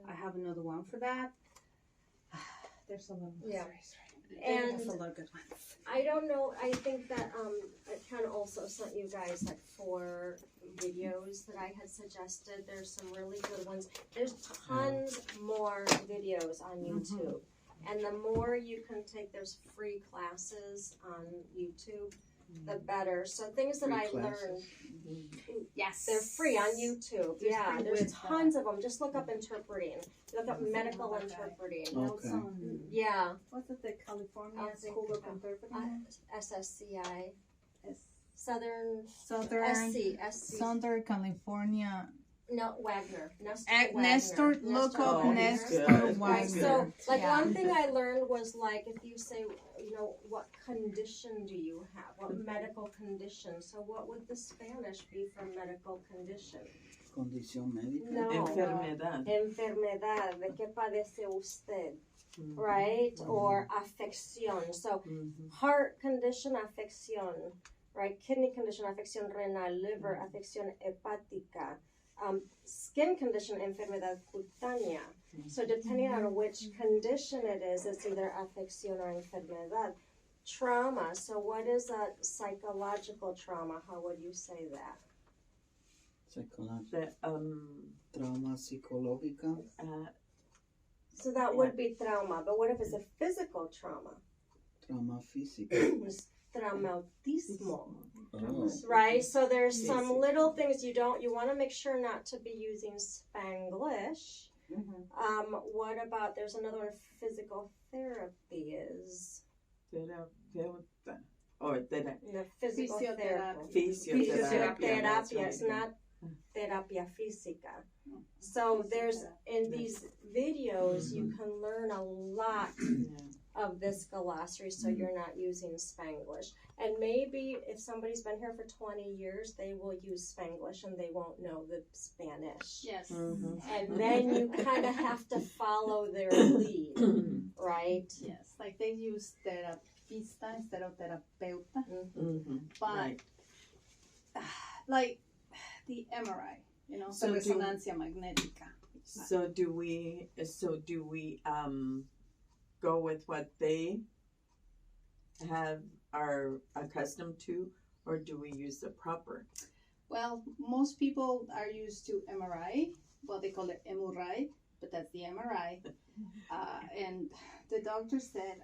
I have another one for that. There's a lot of glossaries, right? And there's a lot of good ones.
I don't know, I think that I kind of also sent you guys like 4 videos that I had suggested. There's some really good ones. There's tons more videos on YouTube. And the more you can take, there's free classes on YouTube, the better. So things that I learned, yes, they're free on YouTube. There's tons of them. Just look up interpreting. Look up medical interpreting.
Okay.
Yeah.
What's it, the California School of Interpreting?
SSCI.
Southern California.
No, Wagner.
Nestor, look up Nestor Wagner.
So, one thing I learned was, if you say, what condition do you have? What medical condition? So, what would the Spanish be for medical condition?
Condición médica.
No.
Enfermedad.
Enfermedad. ¿De qué padece usted? Right? Or afección. So, heart condition, afección. Right? Kidney condition, afección renal. Liver, afección hepática. Skin condition, enfermedad cutánea. So depending on which condition it is, it's either afección or enfermedad. Trauma. So what is a psychological trauma? How would you say that?
Trauma psicológica.
So that would be trauma. But what if it's a physical trauma?
Trauma físico.
Traumatismo.
Oh.
Right? So there's some little things you want to make sure not to be using Spanglish. What about, there's another one, physical therapy is? Physical therapy. Physiotherapy. It's not terapia física. So there's, in these videos, you can learn a lot of this glossary, so you're not using Spanglish. And maybe if somebody's been here for 20 years, they will use Spanglish and they won't know the Spanish.
Yes.
And then you kind of have to follow their lead, right?
Yes, like they use terapista instead of terapeuta.
Mm-hmm.
But
Right.
like the MRI, you know,
So
the
do-
resonancia magnética.
So do we go with what they are accustomed to, or do we use the proper?
Well, most people are used to MRI. Well, they call it MRI, but that's the MRI. And the doctor said,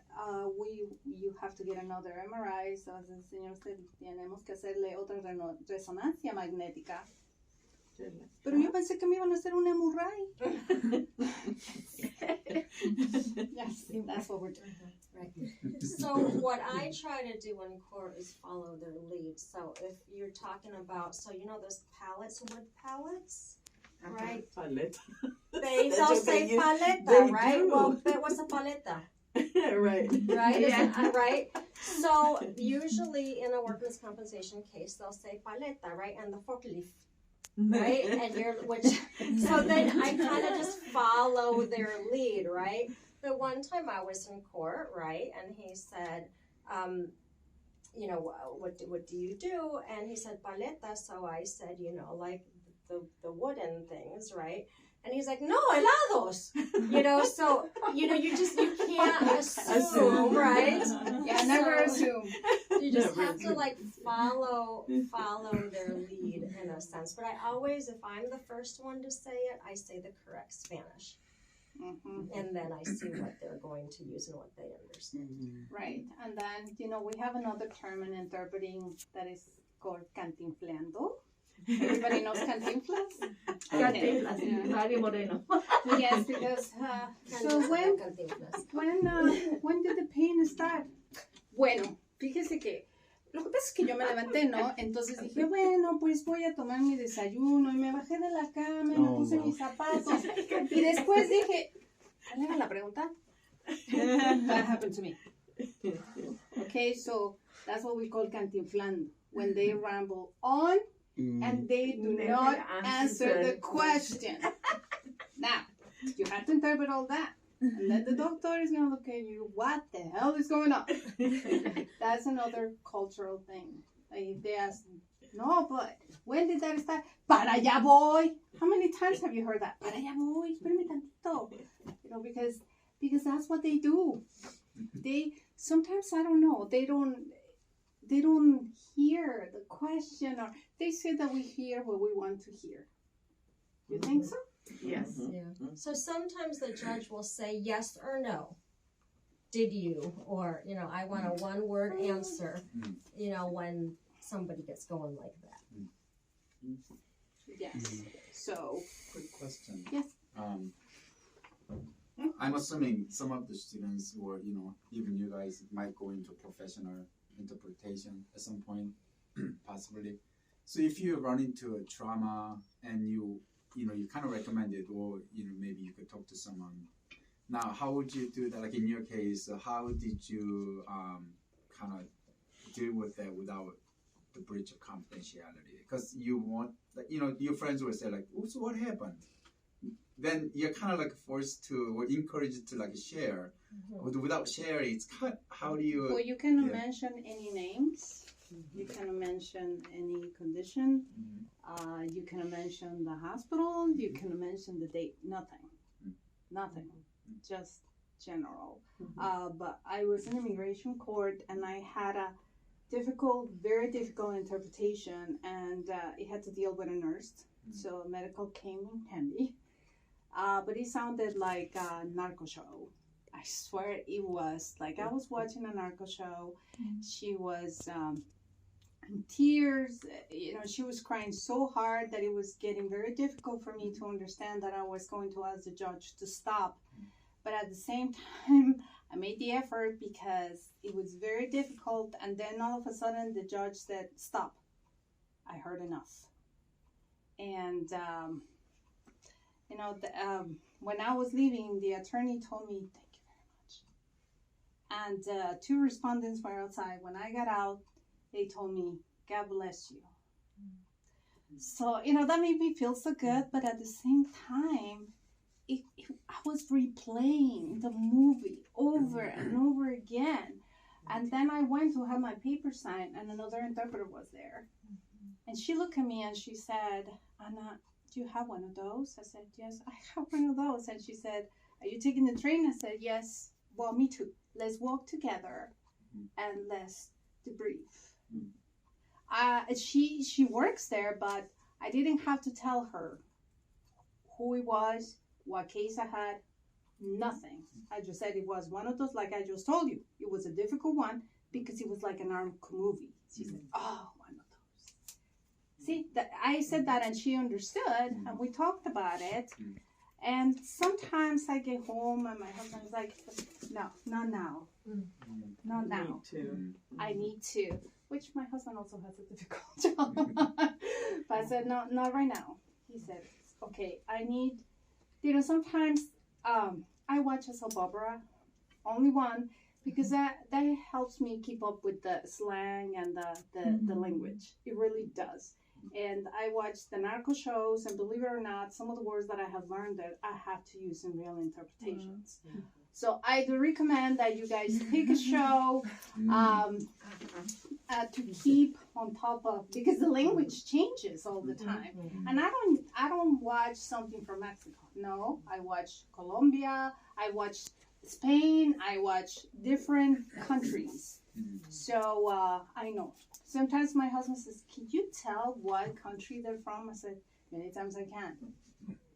you have to get another MRI. So, el señor usted tenemos que hacerle otra resonancia magnética. Pero yo pensé que me iban a hacer un MRI. Yes, that's what we're doing.
Right. So what I try to do in court is follow their lead. So if you're talking about, so you know those pallets, wood pallets, right?
Paleta.
They'll
what
say
they use.
paleta,
They
right?
do.
Well, but what's a paleta?
Right.
Right?
Yeah.
Right? So usually in a workers' compensation case, they'll say paleta, right? And the forklift. Right, and so then I kind of just follow their lead, right? But one time I was in court, right, and he said, you know, what do you do? And he said paleta, so I said, you know, like the wooden things, right? And he's like, no, helados, you know. So you know, you can't assume, right?
Yeah, never assume.
You just
Never
have to
assume.
like follow their lead in a sense. But I always, if I'm the first one to say it, I say the correct Spanish, and then I see what they're going to use and what they understand.
Right, and then, you know, we have another term in interpreting that is called cantinfleando. Everybody knows cantinflas?
Cantinflas,
Yeah.
Mario Moreno.
Yes, because, so when did the pain start? Bueno, fíjese que lo que pasa es que yo me levanté, ¿no? Entonces dije, bueno, pues voy a tomar mi desayuno y me bajé de la cama y me puse mis zapatos. Y después dije, ¿cuál era la pregunta? That happened to me. Okay, so that's what we call cantinflando. When they ramble on and they do
Never
not
answer
answer the
the
question. Now, you have to interpret all that. And then the doctor is going to look at you, what the hell is going on? That's another cultural thing. Like if they ask, no, but when did that start? Para allá voy. How many times have you heard that? Para allá voy, espérame tantito. You know, because that's what they do. They, sometimes, I don't know, they don't hear the question, or they say that we hear what we want to hear. You think so?
Yes.
Yeah. So sometimes the judge will say yes or no. Did you? Or, you know, I want a one-word answer, you know, when somebody gets going like that.
Yes. So,
Quick question.
Yes.
I'm assuming some of the students, or you know, even you guys might go into professional interpretation at some point, possibly. So if you run into a trauma and you kind of recommend it, or you know, maybe you could talk to someone. Now, how would you do that? Like in your case, how did you kind of deal with that without the breach of confidentiality? Because you want, you know, your friends will say like, "Oh, so what happened?" Then you're kind of like forced to, or encouraged to like share. Without sharing, it's kind of, how do you?
well, you cannot
Yeah.
mention any names. You cannot mention any condition. You cannot mention the hospital. You cannot mention the date. Nothing. Nothing. Just general. But I was in immigration court and I had a very difficult interpretation, and it had to deal with a nurse. So medical came in handy. But it sounded like a narco show. I swear it was. Like I was watching a narco show. She was in tears. You know, she was crying so hard that it was getting very difficult for me to understand that I was going to ask the judge to stop. But at the same time, I made the effort because it was very difficult. And then all of a sudden, the judge said, "Stop. I heard enough." And you know, when I was leaving, the attorney told me, "Thank you very much." And 2 respondents were outside. When I got out, they told me, "God bless you." So, you know, that made me feel so good. But at the same time, I was replaying the movie over and over again. And then I went to have my paper signed, and another interpreter was there. And she looked at me and she said, Anna, do you have one of those? I said, yes, I have one of those. And she said, are you taking the train? I said, yes. Well, me too. Let's walk together and let's debrief. She works there, but I didn't have to tell her who it was, what case I had, nothing. I just said it was one of those, like I just told you. It was a difficult one because it was like an armed movie. She said, oh, one of those. See, I said that and she understood, and we talked about it. And sometimes I get home and my husband's like, no, not now. Not now.
Me too.
I need to. Which my husband also has a difficult job. But I said, no, not right now. He said, okay, I need, sometimes I watch a soap opera, only one, because that helps me keep up with the slang and the language. It really does. And I watch the narco shows, and believe it or not, some of the words that I have learned that I have to use in real interpretations. So I do recommend that you guys take a show to keep on top of, because the language changes all the time. And I don't watch something from Mexico. No, I watch Colombia, I watch Spain, I watch different countries. So I know. Sometimes my husband says, can you tell what country they're from? I said, many times I can.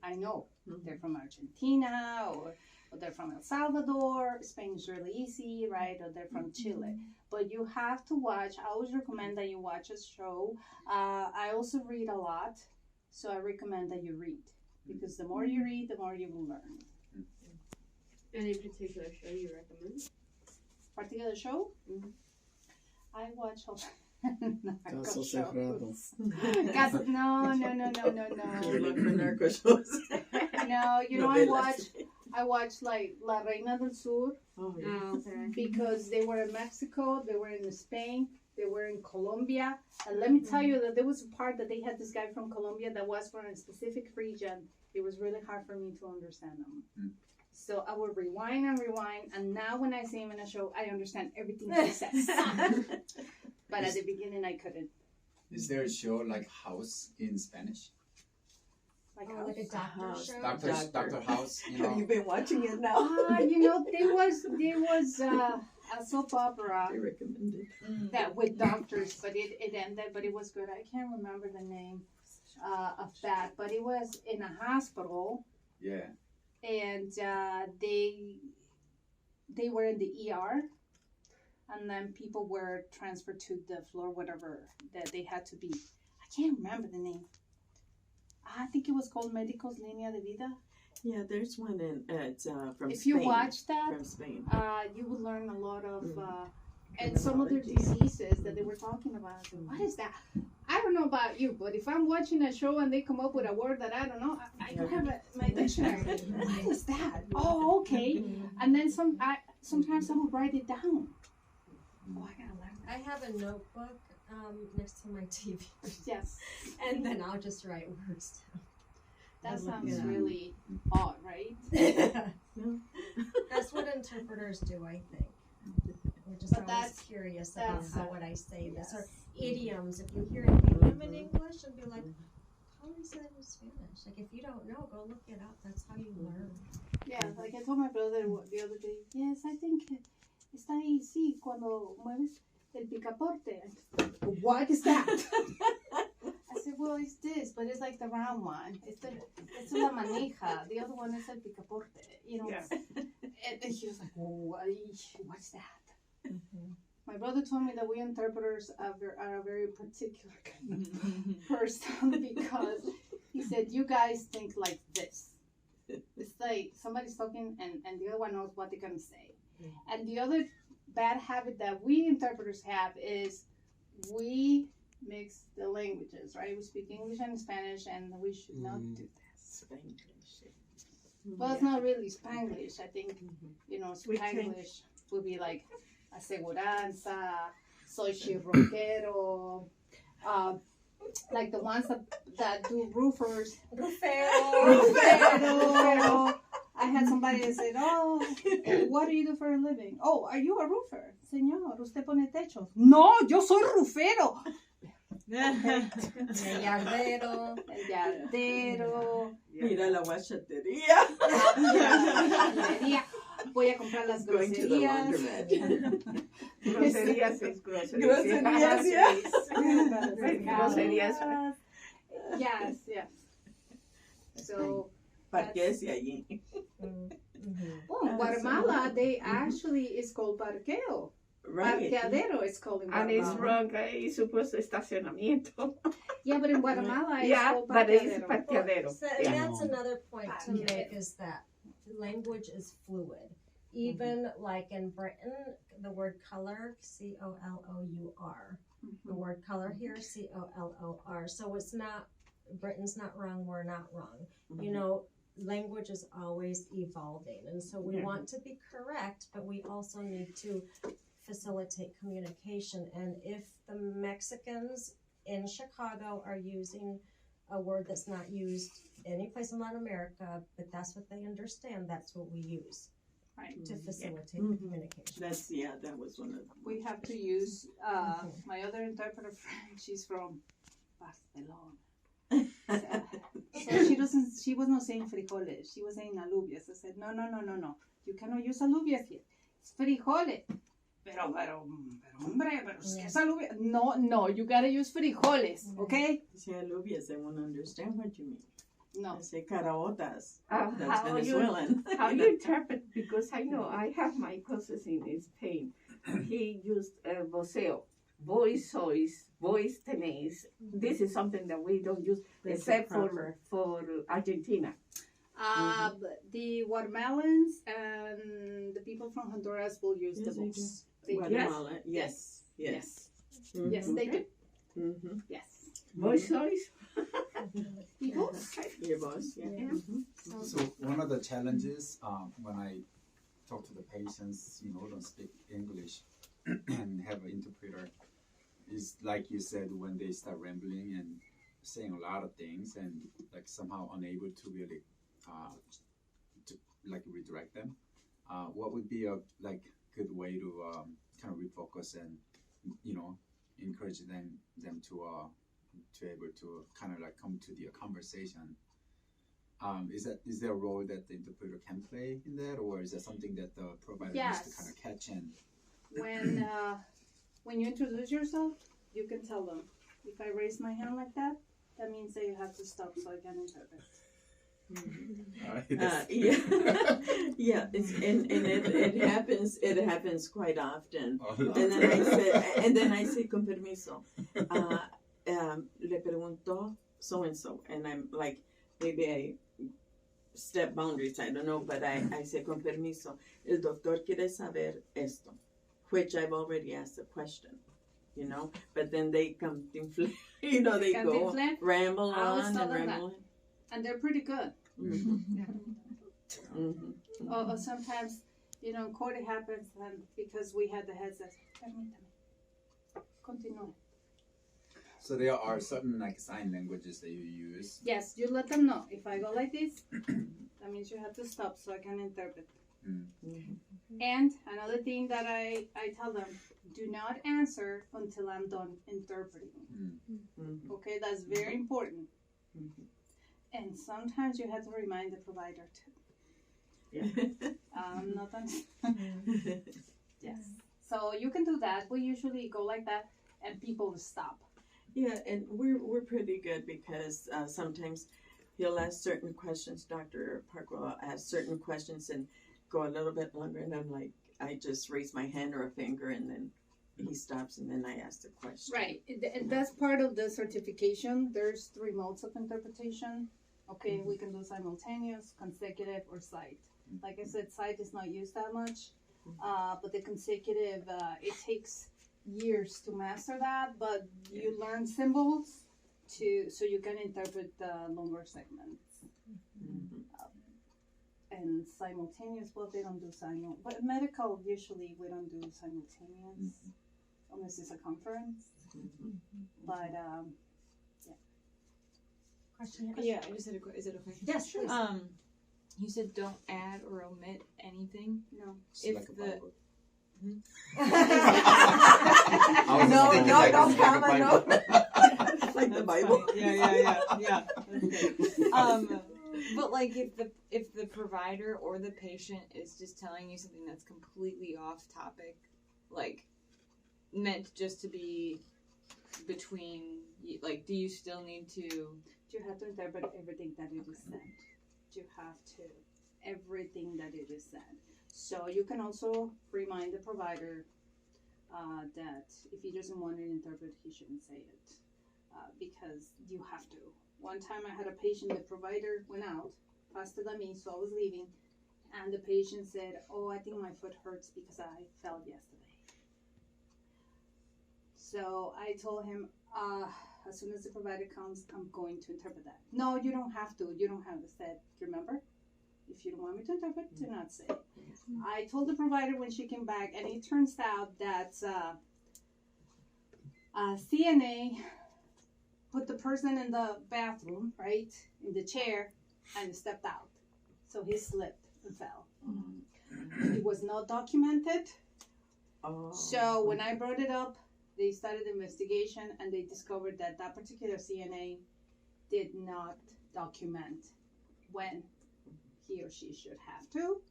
I know. They're from Argentina, or they're from El Salvador. Spain is really easy, right? Or they're from Chile. But you have to watch. I always recommend that you watch a show. I also read a lot, so I recommend that you read. Because the more you read, the more you will learn.
Any particular show you recommend?
Particular show? I watch all narco
Caso
shows.
cerrado.
No.
You look for narco shows.
No, I watch like La Reina del Sur
Oh, yeah.
Oh, okay.
because they were in Mexico, they were in Spain, they were in Colombia. And let me tell you that there was a part that they had this guy from Colombia that was from a specific region. It was really hard for me to understand him. So I would rewind, and now when I see him in a show, I understand everything he says. But at the beginning, I couldn't.
Is there a show like House in Spanish?
Like,
Like a doctor show.
Doctor House,
Have you been watching it now?
there was a soap opera
I recommend it.
that with doctors, but it ended, but it was good. I can't remember the name of that, but it was in a hospital.
Yeah.
And they were in the ER, and then people were transferred to the floor, whatever that they had to be. I can't remember the name. I think it was called Médicos Línea de Vida.
Yeah, there's one from
If
Spain.
you watch that,
From Spain.
you would learn a lot of and some of their diseases that they were talking about. I said, what is that? I don't know about you, but if I'm watching a show and they come up with a word that I don't know, I don't have my dictionary. What is that? Oh, okay. And then sometimes I will write it down. Oh, I gotta learn that.
I have a notebook next to my TV,
Yes.
and then I'll just write words
That
down.
sounds really odd, right?
That's what interpreters do, I think. We're just
But
always
that's-
curious about
that's-
how would I say this, or
Yes.
idioms. If you hear an idiom in English, and be like, how do you say that in Spanish? Like, if you don't know, go look it up. That's how you learn.
Yeah, like I told my brother the other day, yes, I think está ahí, sí, cuando mueves el picaporte. What is that? I said, well, it's this, but it's like the round one. It's la manija. The other one is el picaporte.
Yeah.
And he was like, oh, what's that? My brother told me that we interpreters are a very particular kind of person because he said, you guys think like this. It's like somebody's talking and the other one knows what they're going to say. And the other bad habit that we interpreters have is we mix the languages, right? We speak English and Spanish, and we should not do this. Well, it's not really Spanglish. I think, Spanglish would be like aseguranza, soy chirroquero, like the ones that do roofers. Rufero. I had somebody that said, oh, what do you do for a living? Oh, are you a roofer? I señor, usted pone techos. No, yo soy rufero.
El yardero.
El yardero.
Mira la guachatería.
Voy a comprar las
Going to the
groserías.
laundromat.
Groserías es groserías.
Groserías, yeah.
Groserías.
Yes, yes. So,
Parquese allí.
oh, in Guatemala, they actually is called parqueo.
Right.
Parqueadero is called in
And it's
Guatemala.
wrong, it's supposed to estacionamiento.
Yeah, but in Guatemala, it's
Yeah,
called
but it's
parqueadero.
parqueadero.
So
Yeah.
that's another point to
Yeah.
make is that language is fluid. Even like in Britain, the word color, COLOUR. The word color here, COLOR. So it's not, Britain's not wrong, we're not wrong. You know, language is always evolving. And so we want to be correct, but we also need to facilitate communication. And if the Mexicans in Chicago are using a word that's not used any place in Latin America, but that's what they understand, that's what we use.
Right.
To facilitate the communication.
That's, that was one of them.
We have to use, my other interpreter friend, she's from Barcelona. So she was not saying frijoles, she was saying alubias. I said, no, you cannot use alubias here. It's frijoles. Pero, hombre, pero es que es alubia. No, you gotta use frijoles, okay?
Si alubias, they won't understand what you mean.
No.
I say caraotas.
How
That's
you
Venezuelan.
how you interpret, because I know I have my cousins in Spain. He used voceo, voice tenés. This is something that we don't use
That's
except
proper.
for Argentina.
The Guatemalans and the people from Honduras will use
Yes,
the
they
voice. They do.
Guatemala. Yes. Yes.
Yes, they do.
Mm-hmm.
Yes.
Voice.
The voice.
Your boss, yeah.
So one of the challenges when I talk to the patients, don't speak English and have an interpreter, is like you said, when they start rambling and saying a lot of things and like somehow unable to really to like redirect them. What would be a good way to kind of refocus and encourage them to able to kind of like come to the conversation? Is there a role that the interpreter can play in that, or is that something that the provider needs to kind of catch in?
When you introduce yourself, you can tell them, if I raise my hand like that, that means that you have to stop so I can interpret.
Yeah, it happens quite often.
Oh,
And then I say con permiso. Le pregunto so and so, and I'm like, maybe I step boundaries, I don't know, but I say con permiso. El doctor quiere saber esto, which I've already asked the question, but then they come they go ramble on and ramble on.
And they're pretty good.
Mm-hmm.
Mm-hmm. Or sometimes, in court it happens, and because we had the headsets, permítame. Continue.
So there are certain sign languages that you use.
Yes, you let them know. If I go like this, that means you have to stop so I can interpret.
Mm-hmm.
And another thing that I tell them, do not answer until I'm done interpreting.
Mm-hmm.
Okay, that's very important.
Mm-hmm.
And sometimes you have to remind the provider too.
Yeah.
Not yes. So you can do that. We usually go like that, and people will stop.
Yeah, and we're pretty good because sometimes he'll ask certain questions. Dr. Parker will ask certain questions and go a little bit longer, and I'm like, I just raise my hand or a finger, and then he stops, and then I ask the question.
Right, and that's part of the certification. There's 3 modes of interpretation. Okay, we can do simultaneous, consecutive, or sight. Like I said, sight is not used that much, but the consecutive, it takes years to master that, but you learn symbols so you can interpret the longer segments.
Mm-hmm.
And simultaneous, well, they don't do but medical, usually we don't do simultaneous, unless it's a conference. But,
Question?
Yeah, I just had a question. Is it okay?
yes, sure.
You said don't add or omit anything.
No.
It's
If
like a
the-
Bible.
No,
just
no,
like
don't
it's like a
comment, no. Like the Bible.
Yeah. But like if the provider or the patient is just telling you something that's completely off topic, like meant just to be between, like, do you still need to?
You have to interpret everything that it is said. You have to. Everything that it is said. So you can also remind the provider that if he doesn't want it interpreted, he shouldn't say it. Because you have to. One time I had a patient, the provider went out faster than me, so I was leaving, and the patient said, "Oh, I think my foot hurts because I fell yesterday." So I told him, as soon as the provider comes, I'm going to interpret that. No, you don't have to. You don't have to say it. Remember? If you don't want me to interpret, do not say it. I told the provider when she came back, and it turns out that CNA put the person in the bathroom, right, in the chair, and stepped out. So he slipped and fell. It was not documented.
Oh.
So when I brought it up, they started the investigation, and they discovered that that particular CNA did not document when he or she should have to.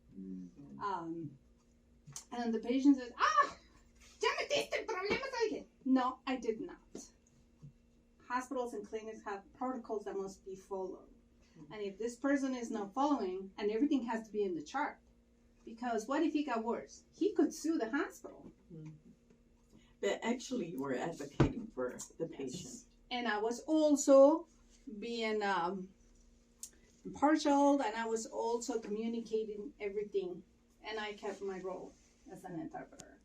And the patient says, ya metiste problemas alguien. No, I did not. Hospitals and clinics have protocols that must be followed. And if this person is not following, and everything has to be in the chart, because what if he got worse? He could sue the hospital.
But actually, you were advocating for the patient.
And I was also being impartial, and I was also communicating everything, and I kept my role as an interpreter.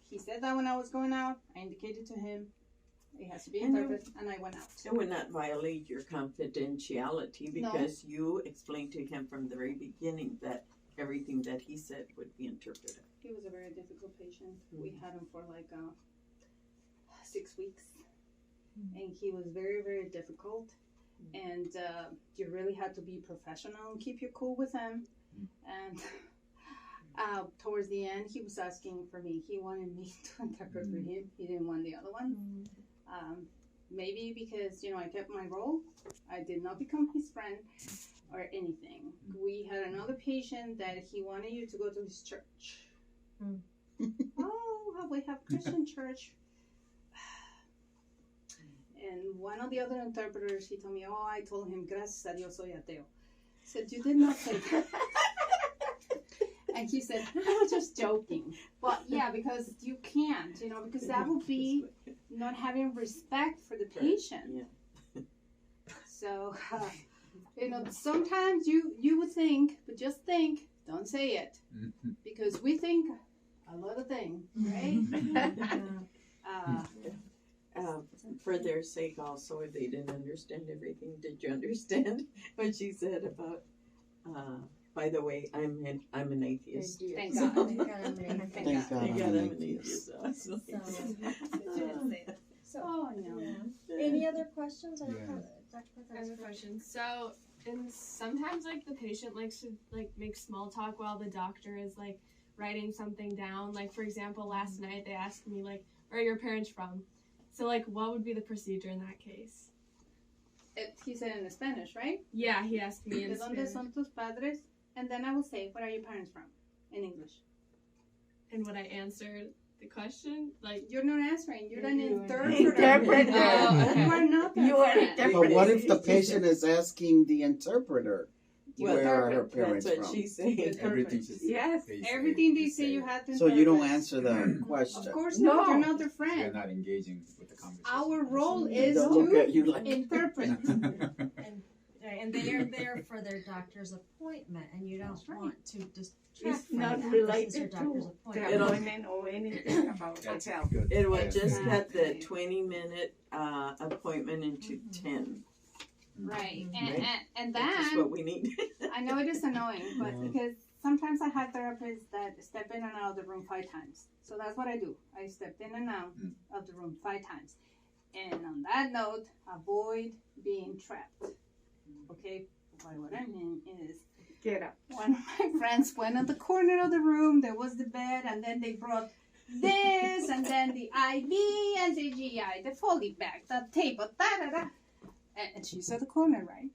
He said that when I was going out, I indicated to him it has to be interpreted, and I went out.
It would not violate your confidentiality because you explained to him from the very beginning that everything that he said would be interpreted.
He was a very difficult patient. We had him for like 6 weeks, and he was very, very difficult. And you really had to be professional and keep your cool with him. And towards the end, he was asking for me. He wanted me to interpret for him. He didn't want the other one. Maybe because, I kept my role. I did not become his friend or anything. We had another patient that he wanted you to go to his church. Oh, we have Christian church. And one of the other interpreters, he told me, I told him, gracias a Dios soy ateo. I said, you did not say that. And he said, I was just joking. Well, yeah, because you can't, because that would be not having respect for the patient.
Yeah.
So, sometimes you would think, but just think, don't say it. Because we think a lot of things, right?
For their sake also, if they didn't understand everything, did you understand what she said about, by the way, I'm an atheist.
Thank God.
Thank God
Thank God
I'm
I'm
an
an atheist.
Oh, no.
Any other questions?
Yeah.
I have a question. So, and sometimes like the patient likes to like make small talk while the doctor is like writing something down. Like for example, last night they asked me like, "Where are your parents from?" So like, what would be the procedure in that case?
He said in Spanish, right?
Yeah, he asked me in
¿De dónde
Spanish.
son tus padres? And then I will say, where are your parents from? In English.
And would I answer the question? Like,
You're not answering. You're an
You're an
interpreter.
interpreter.
Oh, okay.
You are not
You are
that.
interpreter.
But what if the patient is asking the interpreter
Well,
where are her parents
That's what
from?
she's saying.
Everything she says.
Yes.
Everything they say, you have to
So
interpret.
you don't answer the question.
Of course not.
No.
You're not their
You're
friend.
not engaging with the conversation.
Our role
They
is
don't look
to
at you like
interpret.
And they are there for their doctor's appointment, and you don't
That's right.
want to distract
It's
from
not
that. This is your
related
doctor's
to
appointment.
the appointment or anything about
That's
health.
good.
It will
Yeah.
just cut the
Exactly.
20-minute appointment into 10.
Right.
Right.
And
That's
then,
what we need.
I know it is annoying, but
Yeah.
because sometimes I have therapists that step in and out of the room 5 times. So that's what I do. I step in and out of the room 5 times. And on that note, avoid being trapped. Okay? By what I mean is,
Get up.
one of my friends went in the corner of the room, there was the bed, and then they brought this, and then the IV and the GI, the Foley bag, the table, da. And she's at the corner, right?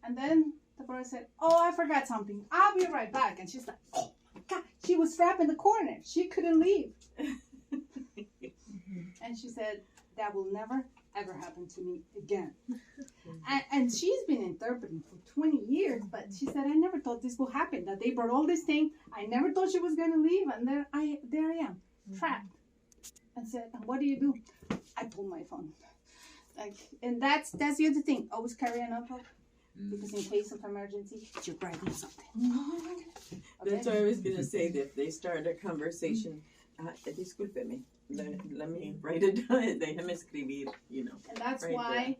And then the brother said, oh, I forgot something. I'll be right back. And she's like, oh my God, she was trapped in the corner. She couldn't leave. And she said, that will never, ever happen to me again. And she's been interpreting for 20 years, but she said, I never thought this would happen, that they brought all this thing. I never thought she was going to leave. And there I am, trapped. And said, and what do you do? I pulled my phone. Like, and that's the other thing. Always carry an notebook. Because in case of emergency, you're writing something.
That's what I was going to say, that if they start a conversation, discúlpeme, let me write it down, déjame escribir, you know.
And that's
right
why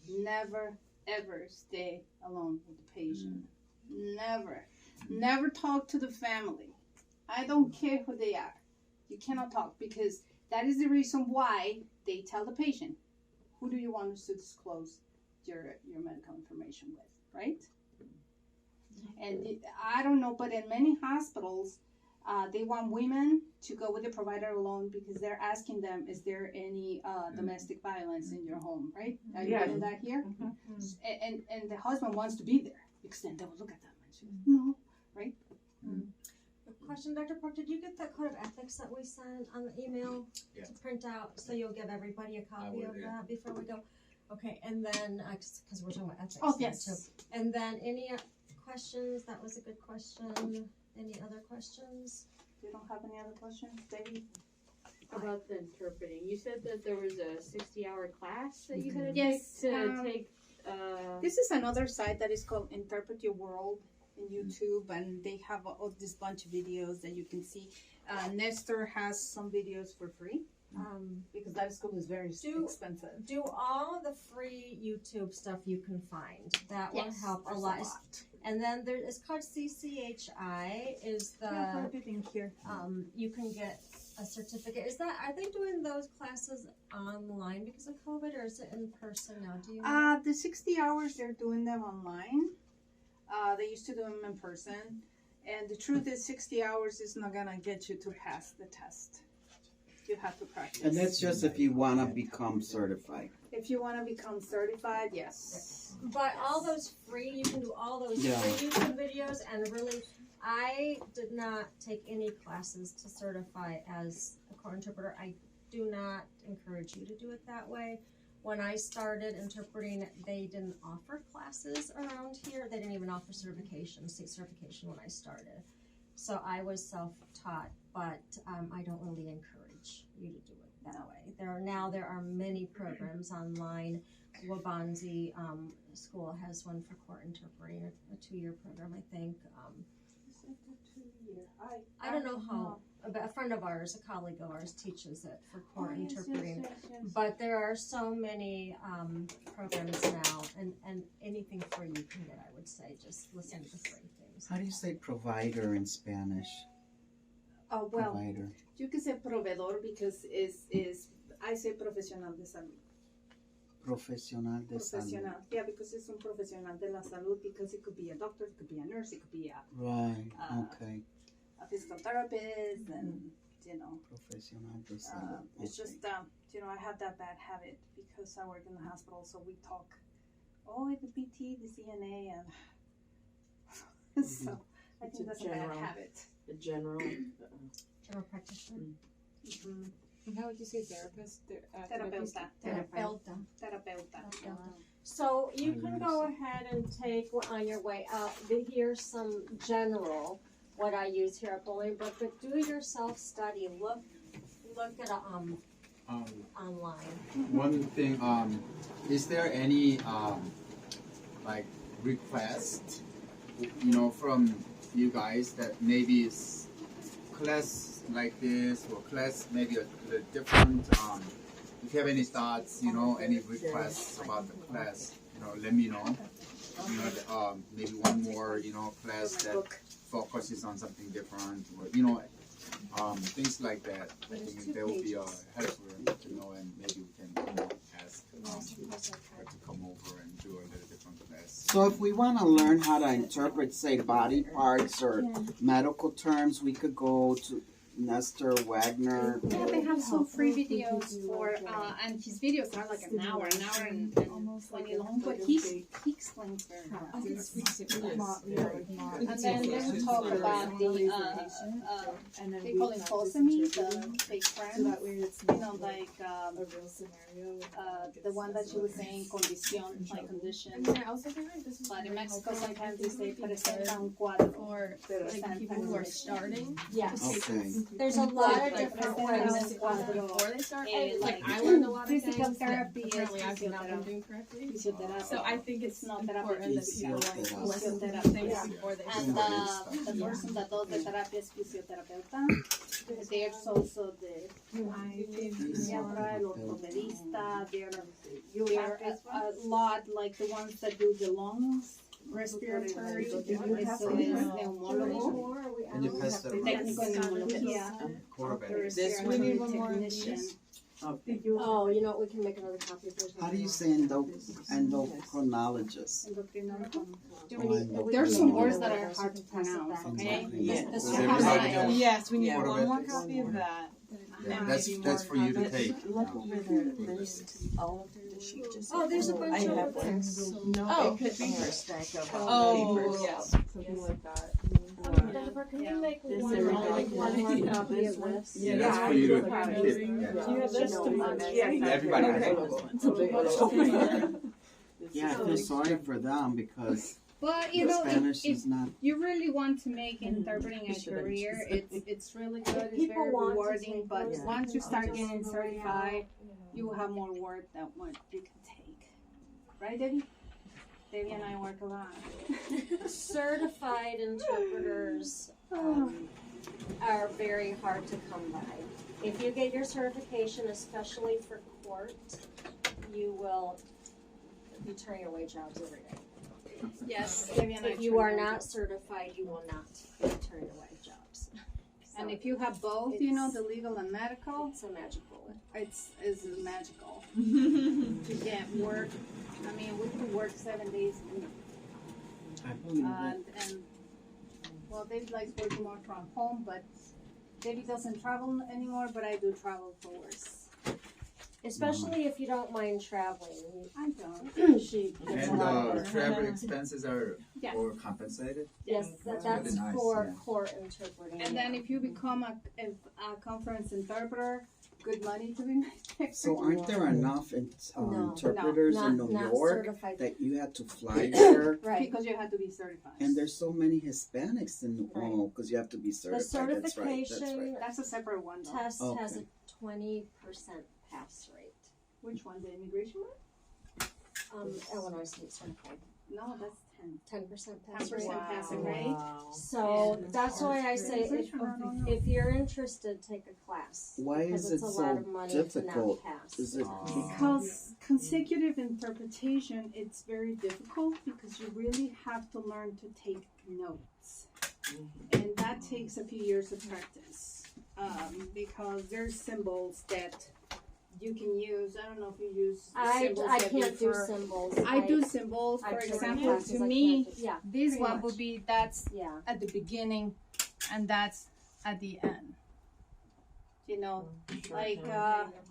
never, ever stay alone with the patient. Never. Never talk to the family. I don't care who they are. You cannot talk, because that is the reason why they tell the patient, who do you want us to disclose your medical information with, right? And I don't know, but in many hospitals, they want women to go with the provider alone because they're asking them, is there any domestic violence in your home, right? Are you getting that here? And the husband wants to be there because then they will look at them and she goes, no, right?
Question, Dr. Park, did you get that code of ethics that we sent on the email to print out? So you'll give everybody a copy of that before we go? Okay, and then, because we're talking about ethics.
Oh, yes.
Too. And then any questions? That was a good question. Any other questions?
You don't have any other questions, Debbie?
About the interpreting, you said that there was a 60-hour class that you had to
Yes,
take.
This is another site that is called Interpret Your World in YouTube, and they have all this bunch of videos that you can see. Nestor has some videos for free because that school is very expensive.
Do all the free YouTube stuff you can find. That will help a lot. And then it's called CCHI. Is the
everything here?
You can get a certificate. Are they doing those classes online because of COVID, or is it in person now? Do you know?
The 60 hours they're doing them online. They used to do them in person, and the truth is 60 hours is not gonna get you to pass the test. You have to practice.
And that's just if you want to become certified.
If you want to become certified, yes.
But all those free, you can do all those free YouTube videos, and really, I did not take any classes to certify as a court interpreter. I do not encourage you to do it that way. When I started interpreting, they didn't offer classes around here. They didn't even offer certification, state certification when I started. So I was self-taught, but I don't really encourage you to do it that way. There are many programs online. Wabanzi School has one for court interpreting, a 2-year program, I think. I don't know how. A friend of ours, a colleague of ours, teaches it for court interpreting. Yes. But there are so many programs now, and anything free you can get, I would say. Just listen to free things.
How do you say provider in Spanish?
Oh, well, provider. You can say proveedor because I say profesional de salud.
Profesional de salud.
Yeah, because it's un profesional de la salud, because it could be a doctor, it could be a nurse, it could be a physical therapist, and
profesional de salud.
It's just I have that bad habit because I work in the hospital, so we talk the PT, the CNA, and so I think that's a bad habit.
The general
practitioner.
And how would you say therapist?
Terapeuta.
So you can go ahead and take on your way out. Here's some general what I use here at Bolingbrook, but do your self-study. Look at online.
One thing, is there any like request, from you guys that maybe it's class like this or class maybe a little different? If you have any thoughts, any requests about the class, let me know. Maybe one more, class that focuses on something different, or things like that. I think that will be helpful to know, and maybe we can ask her to come over and do a little different class.
So if we want to learn how to interpret, say, body parts or medical terms, we could go to Nestor Wagner.
Yeah, they have some free videos for, and his videos are like an hour and 20 long, but he explains very well. And then they will talk about the, they call it Fosami, the fake friend. You know, like, the one that she was saying, condición, like condition. But in Mexico, sometimes they say, presenta un 4%.
Or like people who are starting.
Yes.
Okay.
There's a lot of
Like,
different
presenta
ways.
un 4 before they start.
Eh,
Like
like,
I learned a lot of
physical
things that
therapy is
apparently I've not been
physiotherapy.
doing correctly.
Physiotherapy.
So I think it's
not
important that people like
Physiotherapy.
listen to
Physiotherapy.
things
Yeah.
before they
And
start.
the person that does the therapy is physiotherapeuta. There's also the physiatra, el ortopedista. There are a lot, like the ones that do the lungs, respiratory. Eso es neumólogo.
Can you pass that around?
Técnico en neumología.
Quarterback.
Respiratory technician.
Oh, you know what? We can make another copy of those.
How do you say endocrinologist?
Endocrinologist. There's some words that are hard to pronounce, okay?
Yeah.
This
Well,
one
then we
has
have
like-
to-
Yes, we need
Quarter
one
of
more
it.
copy of that.
Yeah, that's for you to take.
Look over there, there's all of the sheet just.
Oh, there's a bunch
I
over
have
there.
one. No,
Oh.
it could be her stack of
Oh,
papers.
yeah.
Something like that.
Jennifer, can you make
This
one
is
more
like
copy of
this one.
this?
Yeah, that's for you to
Yeah.
keep.
Do
you have this to
match?
Everybody has
Okay.
one.
Yeah, I feel sorry for them because
But you know,
Spanish
if
is not.
you really want to make interpreting a career, it's really good. It's
People
very
want to
rewarding.
take
But
those.
once you start
Just
getting
go
certified, you will have more work than what you can take. Right, Debbie? Debbie and I work a lot.
Certified interpreters are very hard to come by. If you get your certification, especially for court, you will be turning away jobs every day.
Yes, Debbie and I.
If you are not certified, you will not be turning away jobs.
And if you have both, you know, the legal and medical,
It's a magic bullet.
it's magical to get work. I mean, we could work 7 days a week.
I believe it.
And well, David likes working more from home, but David doesn't travel anymore, but I do travel for work.
Especially if you don't mind traveling.
I don't.
She gets a
And
lot of work.
travel expenses are
Yes.
or compensated.
Yes,
That's
that's
really nice,
for
yeah.
court interpreting.
And then if you become a conference interpreter, good money to be made.
So aren't there enough
No,
interpreters in New
not
York
certified.
that you had to fly there?
Right.
Because you have to be certified.
And there's so many Hispanics in
Right.
because you have to be
The
certified. That's right. That's
certification
right.
That's a separate one though.
test has a
Okay.
20% pass rate.
Which one? The immigration one?
Illinois State certified.
No, that's 10.
10% pass
10%
rate.
passing rate.
So that's why I say if you're interested, take a class.
Why
because
is
it's
it
a
so
lot of money
difficult?
To not pass.
Is it
Because consecutive interpretation, it's very difficult because you really have to learn to take notes. And that takes a few years of practice. Because there's symbols that you can use. I don't know if you use symbols
I
that
can't do
refer-
symbols.
I do symbols.
I
For
do
example,
classes,
to
I
me,
can't do- yeah,
this
pretty
one
much.
would be that's
yeah.
at the beginning and that's at the end. You know, like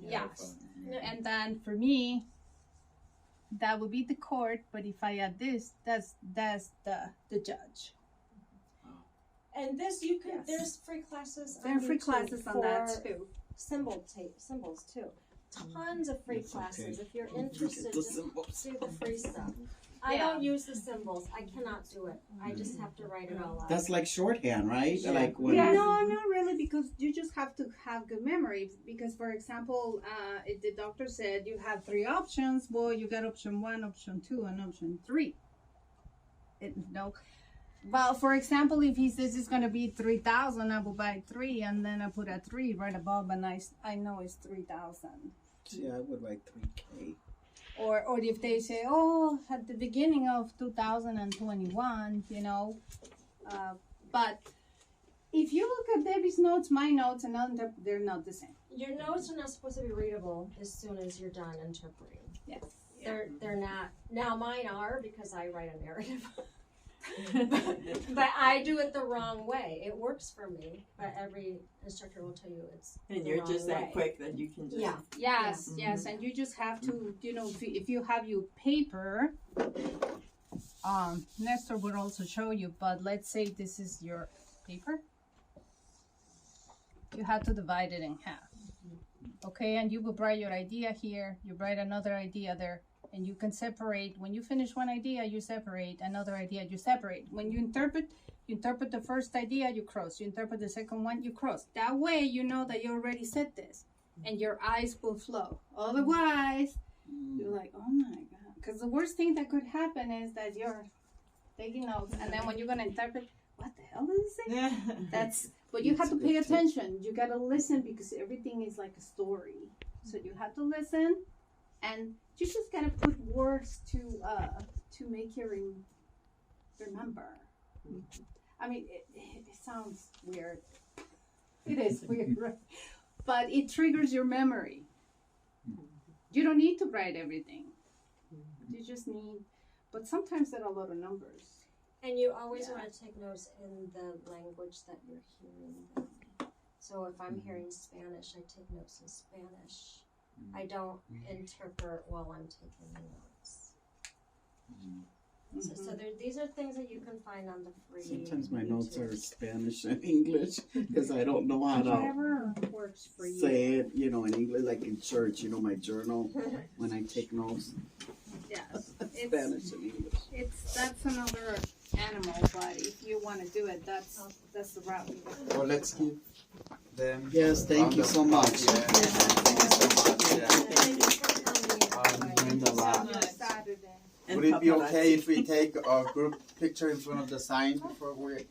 yes. And then for me, that would be the court. But if I add this, that's the judge.
And this you can.
Yes.
There's free classes.
There are free
YouTube
classes on that
for
too.
symbols too. Tons of free
It's
classes.
okay.
If you're
Don't forget
interested,
the
just
symbols.
do the free stuff. I
Yeah.
don't use the symbols. I cannot do it. I just have to write it all out.
That's like shorthand, right?
Yeah.
Like when
Yeah, no, not really, because you just have to have good memory. Because, for example, if the doctor said you have 3 options, well, you got option 1, option 2, and option 3. No. Well, for example, if he says it's gonna be 3,000, I will buy 3, and then I put a 3 right above, and I know it's 3,000.
Yeah, I would write 3K.
Or if they say, oh, at the beginning of 2021, you know, but if you look at Debbie's notes, my notes, and other, they're not the same.
Your notes are not supposed to be readable as soon as you're done interpreting.
Yes.
They're not. Now mine are because I write a narrative. but I do it the wrong way. It works for me, but every instructor will tell you it's
And
the
you're
wrong
just that
way.
quick that you can just.
Yeah.
Yes,
Yeah.
yes, and you just have to, if you have your paper, Nestor would also show you, but let's say this is your paper. You have to divide it in half. Okay, and you will write your idea here, you write another idea there, and you can separate. When you finish one idea, you separate. Another idea, you separate. When you interpret the first idea, you cross. You interpret the second one, you cross. That way, you know that you already said this, and your eyes will flow. Otherwise, you're like, oh my God. Because the worst thing that could happen is that you're taking notes, and then when you're going to interpret, what the hell did it say? But you have to pay attention. You got to listen because everything is like a story. So you have to listen, and you just got to put words to make you remember. I mean, it sounds weird. It is weird, right? But it triggers your memory. You don't need to write everything. You just need, but sometimes there are a lot of numbers.
And you always want to take notes in the language that you're hearing them. So if I'm hearing Spanish, I take notes in Spanish. I don't interpret while I'm taking the notes. So these are things that you can find on the free.
Sometimes my
YouTube.
notes are Spanish and English because I don't know how to
Whatever works for you.
say it, in English, like in church, my journal, when I take notes,
Yes.
Spanish and English.
That's another animal, but if you want to do it, that's the route you go.
Well, let's give them.
Yes, thank you so much.
Yeah. Thank you so much. Yeah.
Thank you for coming.
Learned a lot.
Saturday.
And
Would it be
paparazzi.
okay if we take a group picture in front of the sign before we